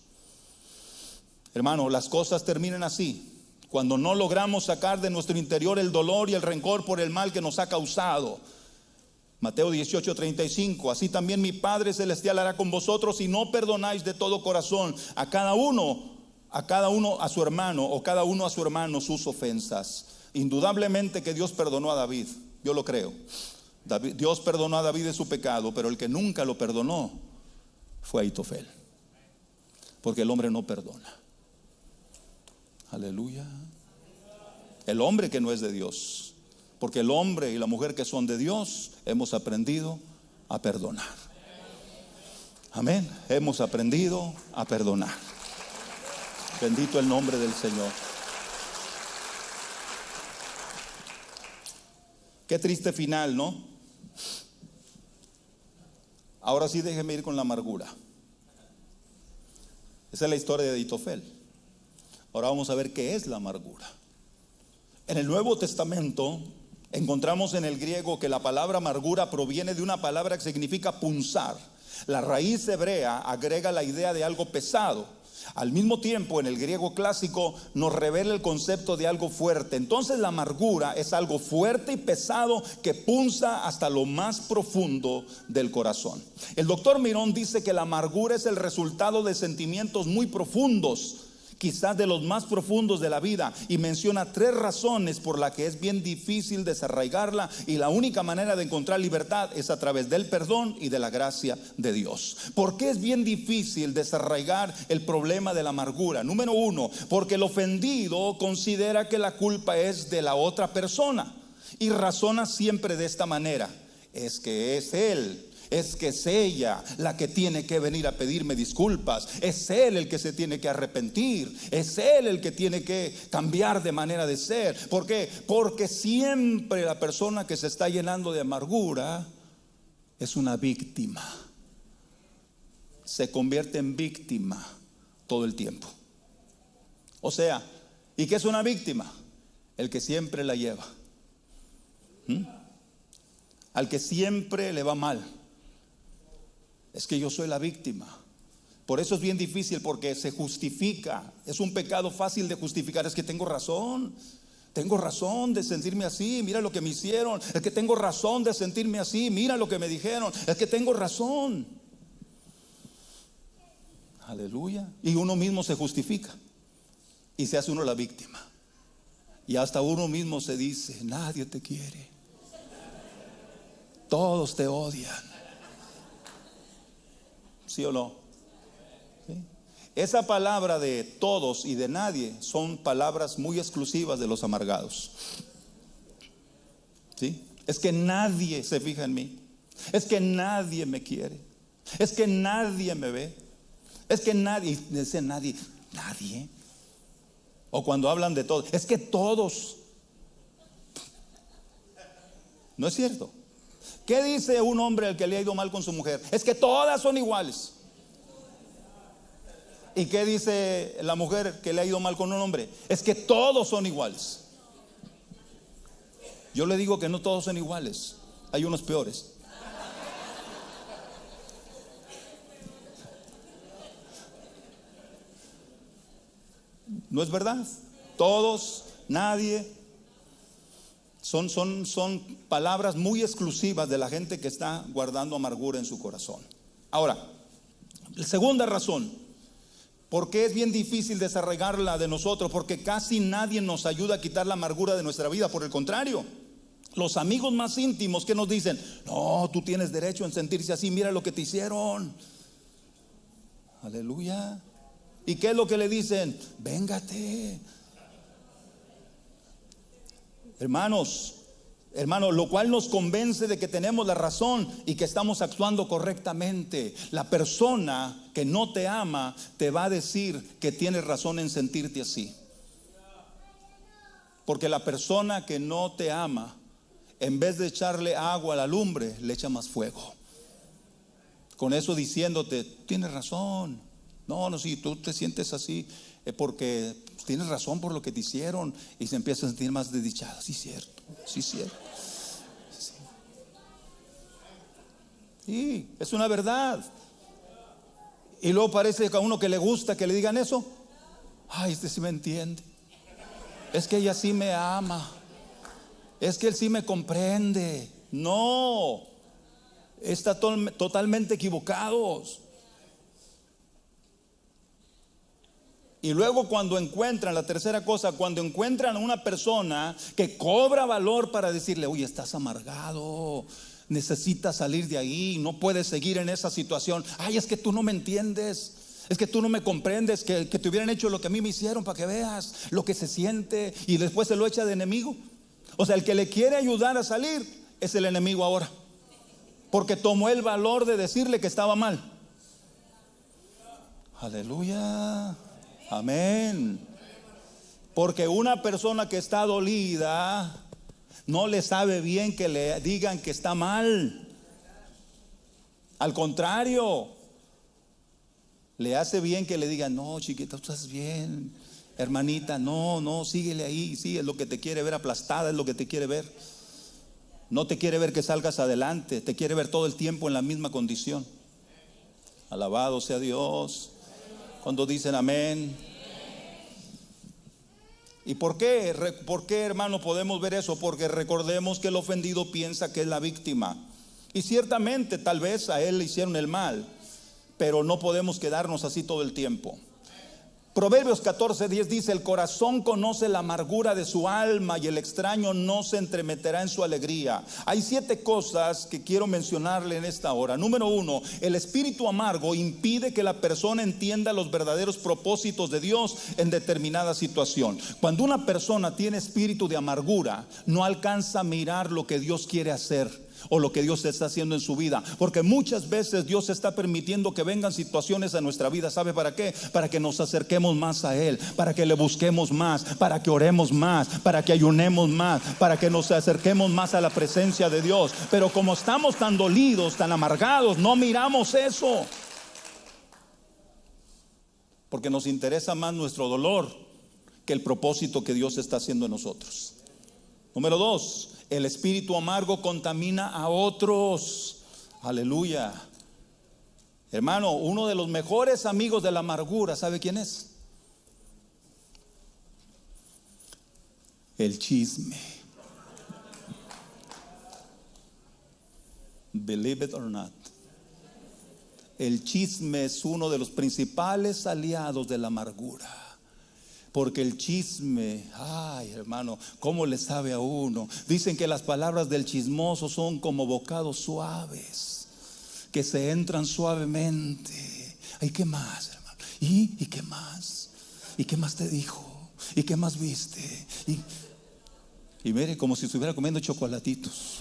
Hermano, las cosas terminan así cuando no logramos sacar de nuestro interior el dolor y el rencor por el mal que nos ha causado. Mateo 18:35, así también mi Padre Celestial hará con vosotros si no perdonáis de todo corazón a cada uno a su hermano, o cada uno a su hermano sus ofensas. Indudablemente que Dios perdonó a David, yo lo creo. Dios perdonó a David de su pecado, pero el que nunca lo perdonó fue Ahitofel, porque el hombre no perdona. Aleluya. El hombre que no es de Dios, porque el hombre y la mujer que son de Dios hemos aprendido a perdonar. Amén. Hemos aprendido a perdonar. Bendito el nombre del Señor. Qué triste final, ¿no? Ahora sí, déjeme ir con la amargura. Esa es la historia de Ahitofel. Ahora vamos a ver qué es la amargura. En el Nuevo Testamento encontramos en el griego que la palabra amargura proviene de una palabra que significa punzar. La raíz hebrea agrega la idea de algo pesado. Al mismo tiempo, en el griego clásico nos revela el concepto de algo fuerte. Entonces la amargura es algo fuerte y pesado que punza hasta lo más profundo del corazón. El doctor Mirón dice que la amargura es el resultado de sentimientos muy profundos, quizás de los más profundos de la vida, y menciona 3 razones por las que es bien difícil desarraigarla, y la única manera de encontrar libertad es a través del perdón y de la gracia de Dios. ¿Por qué es bien difícil desarraigar el problema de la amargura? Número 1, porque el ofendido considera que la culpa es de la otra persona y razona siempre de esta manera: es que es él, es que es ella la que tiene que venir a pedirme disculpas, es él el que se tiene que arrepentir, es él el que tiene que cambiar de manera de ser. ¿Por qué? Porque siempre la persona que se está llenando de amargura es una víctima. Se convierte en víctima todo el tiempo. O sea, ¿y qué es una víctima? El que siempre la lleva, al que siempre le va mal. Es que yo soy la víctima. Por eso es bien difícil, porque se justifica. Es un pecado fácil de justificar. Es que tengo razón de sentirme así. Mira lo que me hicieron. Es que tengo razón de sentirme así. Mira lo que me dijeron. Es que tengo razón. Aleluya. Y uno mismo se justifica y se hace uno la víctima. Y hasta uno mismo se dice: nadie te quiere, todos te odian. ¿Sí o no? ¿Sí? Esa palabra de todos y de nadie son palabras muy exclusivas de los amargados. ¿Sí? Es que nadie se fija en mí. Es que nadie me quiere. Es que nadie me ve. Es que nadie, dice nadie. O cuando hablan de todos, es que todos. ¿No es cierto? ¿Qué dice un hombre al que le ha ido mal con su mujer? Es que todas son iguales. ¿Y qué dice la mujer que le ha ido mal con un hombre? Es que todos son iguales. Yo le digo que no todos son iguales, hay unos peores. ¿No es verdad? Todos, nadie. Son palabras muy exclusivas de la gente que está guardando amargura en su corazón. Ahora, la segunda razón, ¿por qué es bien difícil desarraigarla de nosotros? Porque casi nadie nos ayuda a quitar la amargura de nuestra vida. Por el contrario, los amigos más íntimos que nos dicen: no, tú tienes derecho en sentirse así, mira lo que te hicieron. Aleluya. ¿Y qué es lo que le dicen? Véngate. Hermanos, lo cual nos convence de que tenemos la razón y que estamos actuando correctamente. La persona que no te ama te va a decir que tienes razón en sentirte así. Porque la persona que no te ama, en vez de echarle agua a la lumbre, le echa más fuego. Con eso diciéndote: tienes razón. No, si tú te sientes así es porque tienes razón por lo que te hicieron, y se empieza a sentir más desdichado. Sí, cierto. Sí, es una verdad. Y luego parece que a uno que le gusta que le digan eso: ay, este sí me entiende. Es que ella sí me ama. Es que él sí me comprende. No, está totalmente equivocados. Y luego cuando encuentran, la tercera cosa, cuando encuentran a una persona que cobra valor para decirle, oye, estás amargado, necesitas salir de ahí, no puedes seguir en esa situación. Ay, es que tú no me entiendes, es que tú no me comprendes, que te hubieran hecho lo que a mí me hicieron para que veas lo que se siente, y después se lo echa de enemigo. O sea, el que le quiere ayudar a salir es el enemigo ahora, porque tomó el valor de decirle que estaba mal. Aleluya. Amén. Porque una persona que está dolida no le sabe bien que le digan que está mal. Al contrario, le hace bien que le digan, no, chiquita, tú estás bien, hermanita, no, síguele ahí, sí, es lo que te quiere ver aplastada, es lo que te quiere ver. No te quiere ver que salgas adelante, te quiere ver todo el tiempo en la misma condición. Alabado sea Dios. Cuando dicen amén. ¿Y por qué, hermano, podemos ver eso? Porque recordemos que el ofendido piensa que es la víctima. Y ciertamente tal vez a él le hicieron el mal, pero no podemos quedarnos así todo el tiempo. Proverbios 14:10 dice, el corazón conoce la amargura de su alma y el extraño no se entremeterá en su alegría. Hay 7 cosas que quiero mencionarle en esta hora. Número 1, el espíritu amargo impide que la persona entienda los verdaderos propósitos de Dios en determinada situación. Cuando una persona tiene espíritu de amargura, no alcanza a mirar lo que Dios quiere hacer o lo que Dios está haciendo en su vida, porque muchas veces Dios está permitiendo que vengan situaciones a nuestra vida. ¿Sabe para qué? Para que nos acerquemos más a Él, para que le busquemos más, para que oremos más, para que ayunemos más, para que nos acerquemos más a la presencia de Dios. Pero como estamos tan dolidos, tan amargados, no miramos eso, porque nos interesa más nuestro dolor que el propósito que Dios está haciendo en nosotros. Número 2, el espíritu amargo contamina a otros. Aleluya. Hermano, uno de los mejores amigos de la amargura, ¿sabe quién es? El chisme. Believe it or not. El chisme es uno de los principales aliados de la amargura. Porque el chisme, ay hermano, ¿cómo le sabe a uno? Dicen que las palabras del chismoso son como bocados suaves, que se entran suavemente. ¿Y qué más, hermano? ¿Y qué más? ¿Y qué más te dijo? ¿Y qué más viste? Y mire, como si estuviera comiendo chocolatitos.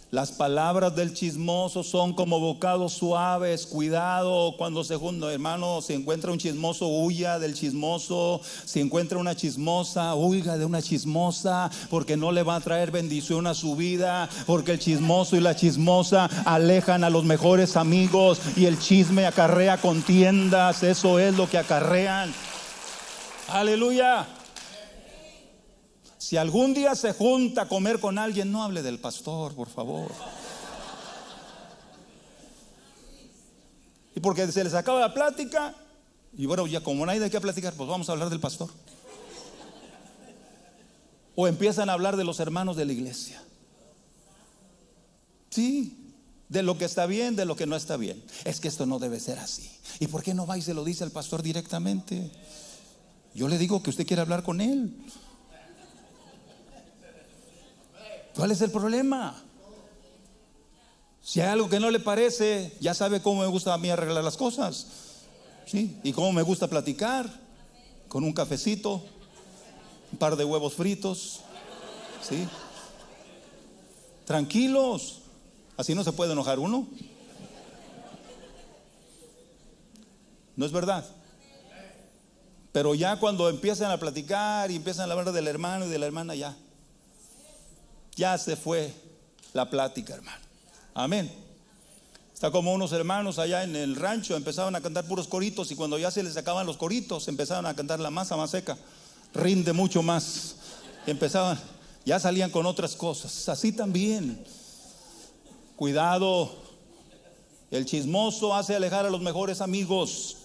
Las palabras del chismoso son como bocados suaves. Cuidado cuando se junta, hermano. Si encuentra un chismoso, huya del chismoso. Si encuentra una chismosa, huya de una chismosa, porque no le va a traer bendición a su vida. Porque el chismoso y la chismosa alejan a los mejores amigos, y el chisme acarrea contiendas. Eso es lo que acarrean. Aleluya. Si algún día se junta a comer con alguien, no hable del pastor, por favor. Y porque se les acaba la plática, y bueno, ya como no hay de qué platicar, pues vamos a hablar del pastor. O empiezan a hablar de los hermanos de la iglesia. Sí, de lo que está bien, de lo que no está bien. Es que esto no debe ser así. ¿Y por qué no va y se lo dice al pastor directamente? Yo le digo que usted quiere hablar con él. ¿Cuál es el problema? Si hay algo que no le parece, ya sabe cómo me gusta a mí arreglar las cosas, ¿sí? Y cómo me gusta platicar, con un cafecito, un par de huevos fritos, ¿sí? Tranquilos, así no se puede enojar uno. ¿No es verdad? Pero ya cuando empiezan a platicar y empiezan a hablar del hermano y de la hermana, ya se fue la plática, hermano. Amén. Está como unos hermanos allá en el rancho, empezaban a cantar puros coritos, y cuando ya se les acaban los coritos, empezaban a cantar la masa más seca, rinde mucho más. Empezaban, ya salían con otras cosas. Así también. Cuidado. El chismoso hace alejar a los mejores amigos.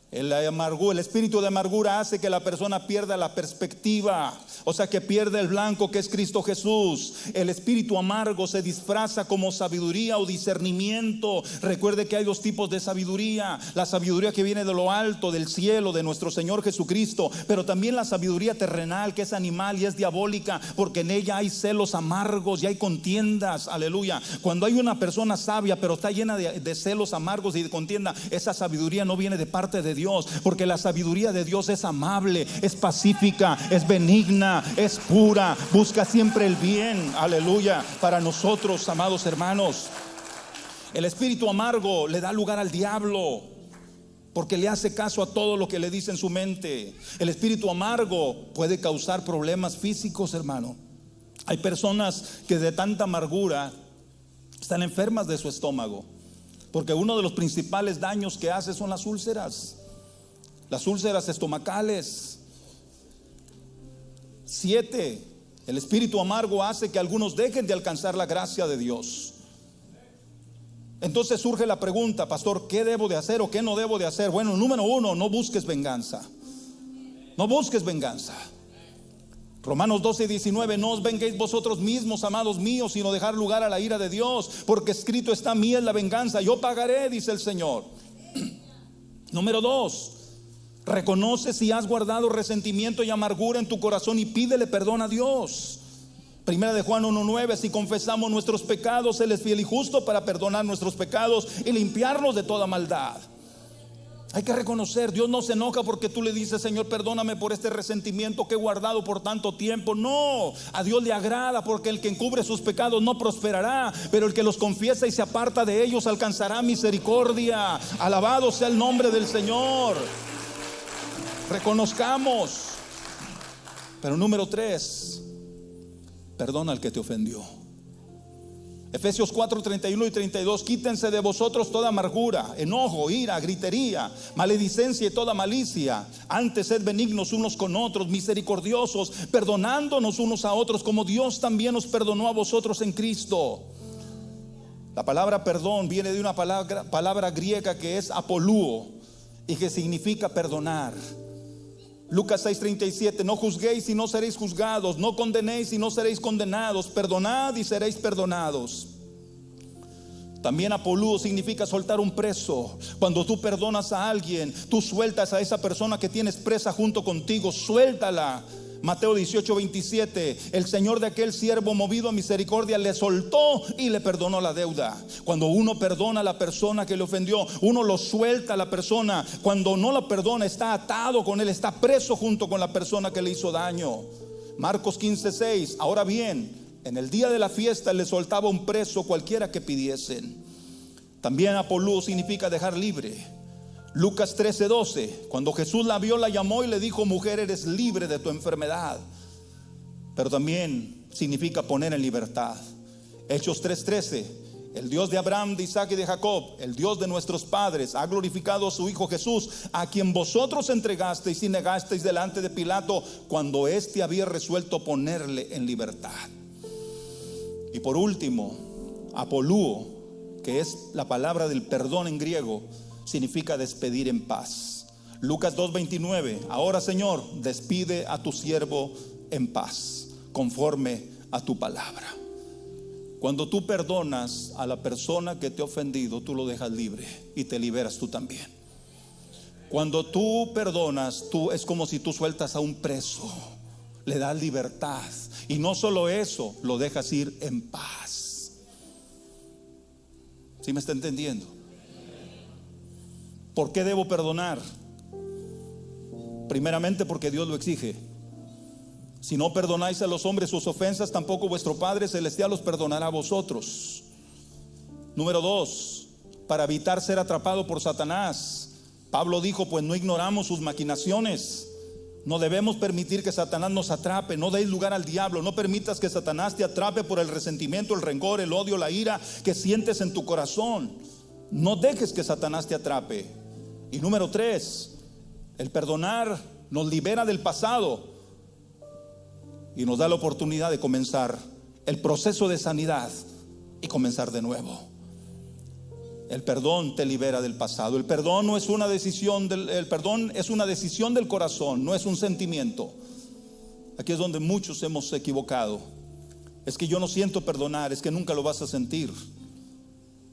El espíritu de amargura hace que la persona pierda la perspectiva, o sea, que pierde el blanco que es Cristo Jesús. El espíritu amargo se disfraza como sabiduría o discernimiento. Recuerde que hay dos tipos de sabiduría: la sabiduría que viene de lo alto, del cielo, de nuestro Señor Jesucristo, pero también la sabiduría terrenal, que es animal y es diabólica, porque en ella hay celos amargos y hay contiendas. Aleluya. Cuando hay una persona sabia pero está llena de celos amargos y de contienda, esa sabiduría no viene de parte de Dios, porque la sabiduría de Dios es amable, es pacífica, es benigna, es pura, busca siempre el bien. Aleluya. Para nosotros, amados hermanos, el espíritu amargo le da lugar al diablo, porque le hace caso a todo lo que le dice en su mente. El espíritu amargo puede causar problemas físicos, hermano. Hay personas que de tanta amargura están enfermas de su estómago, porque uno de los principales daños que hace son las úlceras estomacales. 7. El espíritu amargo hace que algunos dejen de alcanzar la gracia de Dios. Entonces surge la pregunta: pastor, ¿qué debo de hacer o qué no debo de hacer? Bueno, número 1, no busques venganza. No busques venganza. Romanos 12:19: no os venguéis vosotros mismos, amados míos, sino dejar lugar a la ira de Dios, porque escrito está: mía es la venganza, yo pagaré, dice el Señor. Número 2, reconoce si has guardado resentimiento y amargura en tu corazón y pídele perdón a Dios. Primera de Juan 1:9: si confesamos nuestros pecados, Él es fiel y justo para perdonar nuestros pecados y limpiarnos de toda maldad. Hay que reconocer, Dios no se enoja porque tú le dices: Señor, perdóname por este resentimiento que he guardado por tanto tiempo. No, a Dios le agrada, porque el que encubre sus pecados no prosperará, pero el que los confiesa y se aparta de ellos alcanzará misericordia. Alabado sea el nombre del Señor. Reconozcamos. Pero número 3, perdona al que te ofendió. Efesios 4:31 y 32: quítense de vosotros toda amargura, enojo, ira, gritería, maledicencia y toda malicia. Antes sed benignos unos con otros, misericordiosos, perdonándonos unos a otros, como Dios también os perdonó a vosotros en Cristo. La palabra perdón viene de una palabra griega que es apolúo, y que significa perdonar. Lucas 6:37: no juzguéis y no seréis juzgados, no condenéis y no seréis condenados, perdonad y seréis perdonados. También apolúo significa soltar un preso. Cuando tú perdonas a alguien, tú sueltas a esa persona que tienes presa junto contigo, suéltala. Mateo 18:27: el Señor de aquel siervo, movido a misericordia, le soltó y le perdonó la deuda. Cuando uno perdona a la persona que le ofendió, uno lo suelta a la persona. Cuando no la perdona, está atado con él, está preso junto con la persona que le hizo daño. Marcos 15:6: ahora bien, en el día de la fiesta le soltaba un preso cualquiera que pidiesen. También apolúo significa dejar libre. Lucas 13:12: cuando Jesús la vio, la llamó y le dijo: mujer, eres libre de tu enfermedad. Pero también significa poner en libertad. Hechos 3:13: el Dios de Abraham, de Isaac y de Jacob, el Dios de nuestros padres, ha glorificado a su Hijo Jesús, a quien vosotros entregasteis y negasteis delante de Pilato, cuando éste había resuelto ponerle en libertad. Y por último, apolúo, que es la palabra del perdón en griego, significa despedir en paz. Lucas 2:29: ahora, Señor, despide a tu siervo en paz, conforme a tu palabra. Cuando tú perdonas a la persona que te ha ofendido, tú lo dejas libre y te liberas tú también. Cuando tú perdonas, tú es como si tú sueltas a un preso, le das libertad, y no solo eso, lo dejas ir en paz. ¿Sí me está entendiendo? ¿Por qué debo perdonar? Primeramente porque Dios lo exige. Si no perdonáis a los hombres sus ofensas, tampoco vuestro Padre Celestial os perdonará a vosotros. Número 2, para evitar ser atrapado por Satanás. Pablo dijo: pues no ignoramos sus maquinaciones. No debemos permitir que Satanás nos atrape. No deis lugar al diablo. No permitas que Satanás te atrape por el resentimiento, el rencor, el odio, la ira que sientes en tu corazón. No dejes que Satanás te atrape. Y número 3, el perdonar nos libera del pasado y nos da la oportunidad de comenzar el proceso de sanidad y comenzar de nuevo. El perdón te libera del pasado. El perdón no es una decisión el perdón es una decisión del corazón, no es un sentimiento. Aquí es donde muchos hemos equivocado. Es que yo no siento perdonar, es que nunca lo vas a sentir.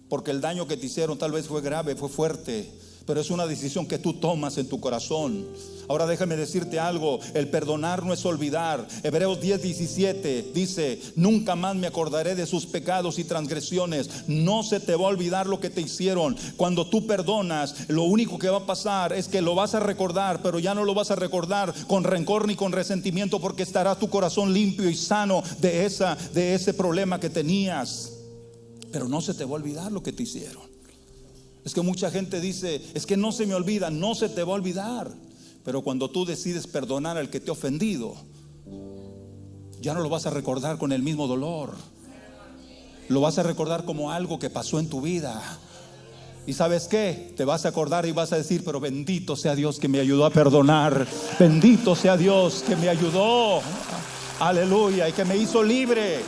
Porque el daño que te hicieron tal vez fue grave, fue fuerte, pero es una decisión que tú tomas en tu corazón. Ahora déjame decirte algo, el perdonar no es olvidar. Hebreos 10:17 dice: nunca más me acordaré de sus pecados y transgresiones. No se te va a olvidar lo que te hicieron. Cuando tú perdonas, lo único que va a pasar es que lo vas a recordar, pero ya no lo vas a recordar con rencor ni con resentimiento, porque estará tu corazón limpio y sano de ese problema que tenías. Pero no se te va a olvidar lo que te hicieron. Es que mucha gente dice: es que no se me olvida. No se te va a olvidar. Pero cuando tú decides perdonar al que te ha ofendido, ya no lo vas a recordar con el mismo dolor. Lo vas a recordar como algo que pasó en tu vida. ¿Y sabes qué? Te vas a acordar y vas a decir: pero bendito sea Dios que me ayudó a perdonar. Bendito sea Dios que me ayudó. Aleluya. Y que me hizo libre.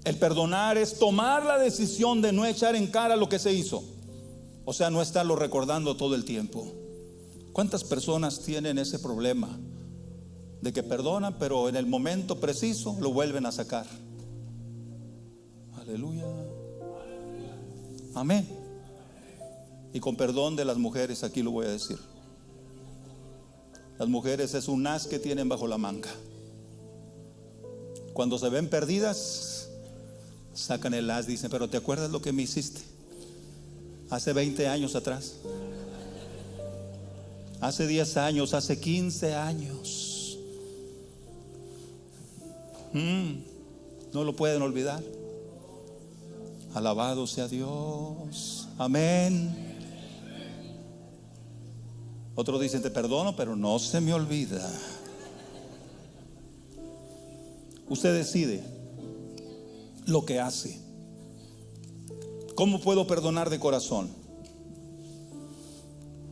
El perdonar es tomar la decisión de no echar en cara lo que se hizo. O sea, no estarlo recordando todo el tiempo. ¿Cuántas personas tienen ese problema de que perdonan, pero en el momento preciso lo vuelven a sacar? Aleluya. Amén. Y con perdón de las mujeres, aquí lo voy a decir. Las mujeres es un as que tienen bajo la manga. Cuando se ven perdidas, sacan el as, dicen: pero ¿te acuerdas lo que me hiciste hace 20 años atrás? Hace 10 años, hace 15 años. No lo pueden olvidar. Alabado sea Dios. Amén. Otros dicen: te perdono, pero no se me olvida. Usted decide lo que hace. ¿Cómo puedo perdonar de corazón?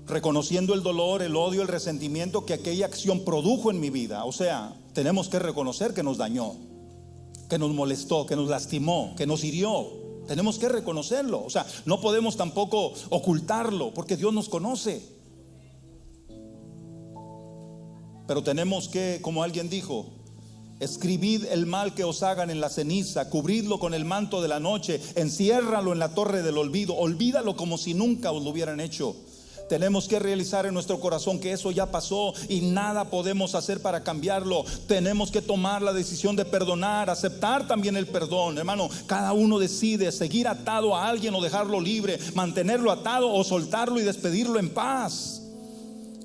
Reconociendo el dolor, el odio, el resentimiento que aquella acción produjo en mi vida. O sea, tenemos que reconocer que nos dañó, que nos molestó, que nos lastimó, que nos hirió. Tenemos que reconocerlo. O sea, no podemos tampoco ocultarlo, porque Dios nos conoce. Pero tenemos que, como alguien dijo: escribid el mal que os hagan en la ceniza, cubridlo con el manto de la noche, enciérralo en la torre del olvido, olvídalo como si nunca os lo hubieran hecho. Tenemos que realizar en nuestro corazón que eso ya pasó y nada podemos hacer para cambiarlo. Tenemos que tomar la decisión de perdonar, aceptar también el perdón. Hermano, cada uno decide seguir atado a alguien o dejarlo libre, mantenerlo atado o soltarlo y despedirlo en paz.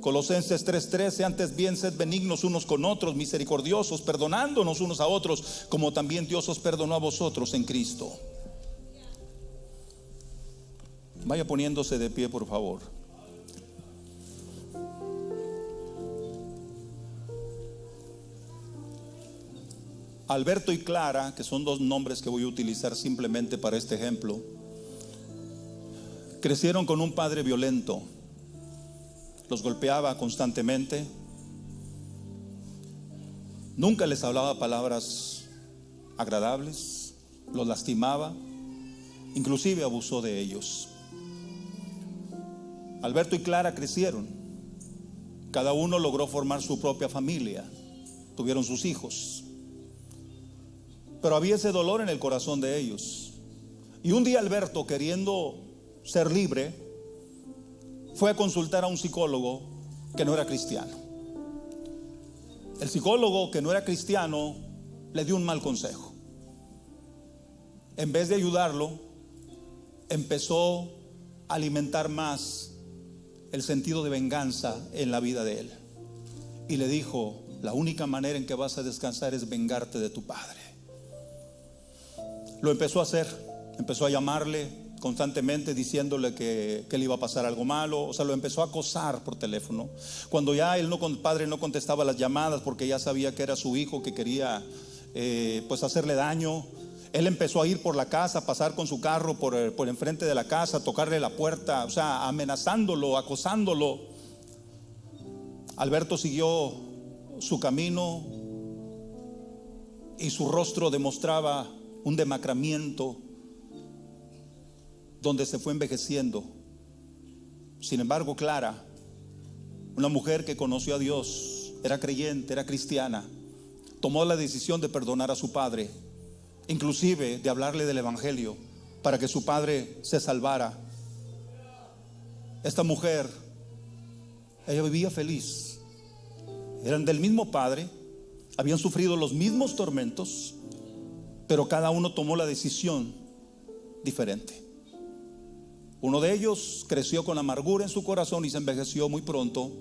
Colosenses 3:13: antes bien sed benignos unos con otros, misericordiosos, perdonándonos unos a otros, como también Dios os perdonó a vosotros en Cristo. Vaya poniéndose de pie, por favor. Alberto y Clara, que son dos nombres que voy a utilizar simplemente para este ejemplo, crecieron con un padre violento. Los golpeaba constantemente. Nunca les hablaba palabras agradables. Los lastimaba. Inclusive abusó de ellos. Alberto y Clara crecieron. Cada uno logró formar su propia familia. Tuvieron sus hijos. Pero había ese dolor en el corazón de ellos. Y un día Alberto, queriendo ser libre, fue a consultar a un psicólogo que no era cristiano. El psicólogo, que no era cristiano, le dio un mal consejo. En vez de ayudarlo, empezó a alimentar más el sentido de venganza en la vida de él. Y le dijo: la única manera en que vas a descansar es vengarte de tu padre. Lo empezó a hacer. Empezó a llamarle constantemente diciéndole que le iba a pasar algo malo. O sea, lo empezó a acosar por teléfono. Cuando ya el padre no contestaba las llamadas, porque ya sabía que era su hijo que quería pues hacerle daño, él empezó a ir por la casa, a pasar con su carro por enfrente de la casa, a tocarle la puerta, o sea, amenazándolo, acosándolo. Alberto siguió su camino y su rostro demostraba un demacramiento donde se fue envejeciendo. Sin embargo, Clara, una mujer que conoció a Dios, era creyente, era cristiana, tomó la decisión de perdonar a su padre, inclusive de hablarle del evangelio para que su padre se salvara. Esta mujer, ella vivía feliz. Eran del mismo padre, habían sufrido los mismos tormentos, pero cada uno tomó la decisión diferente. Uno de ellos creció con amargura en su corazón y se envejeció muy pronto.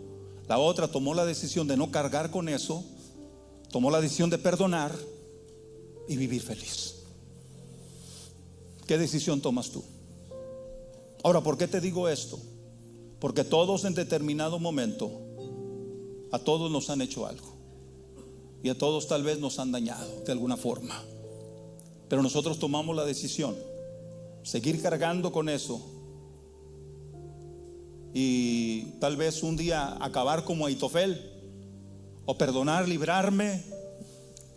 La otra tomó la decisión de no cargar con eso, tomó la decisión de perdonar y vivir feliz. ¿Qué decisión tomas tú? Ahora, ¿por qué te digo esto? Porque todos en determinado momento, a todos nos han hecho algo y a todos tal vez nos han dañado de alguna forma, pero nosotros tomamos la decisión seguir cargando con eso y tal vez un día acabar como Ahitofel, o perdonar, librarme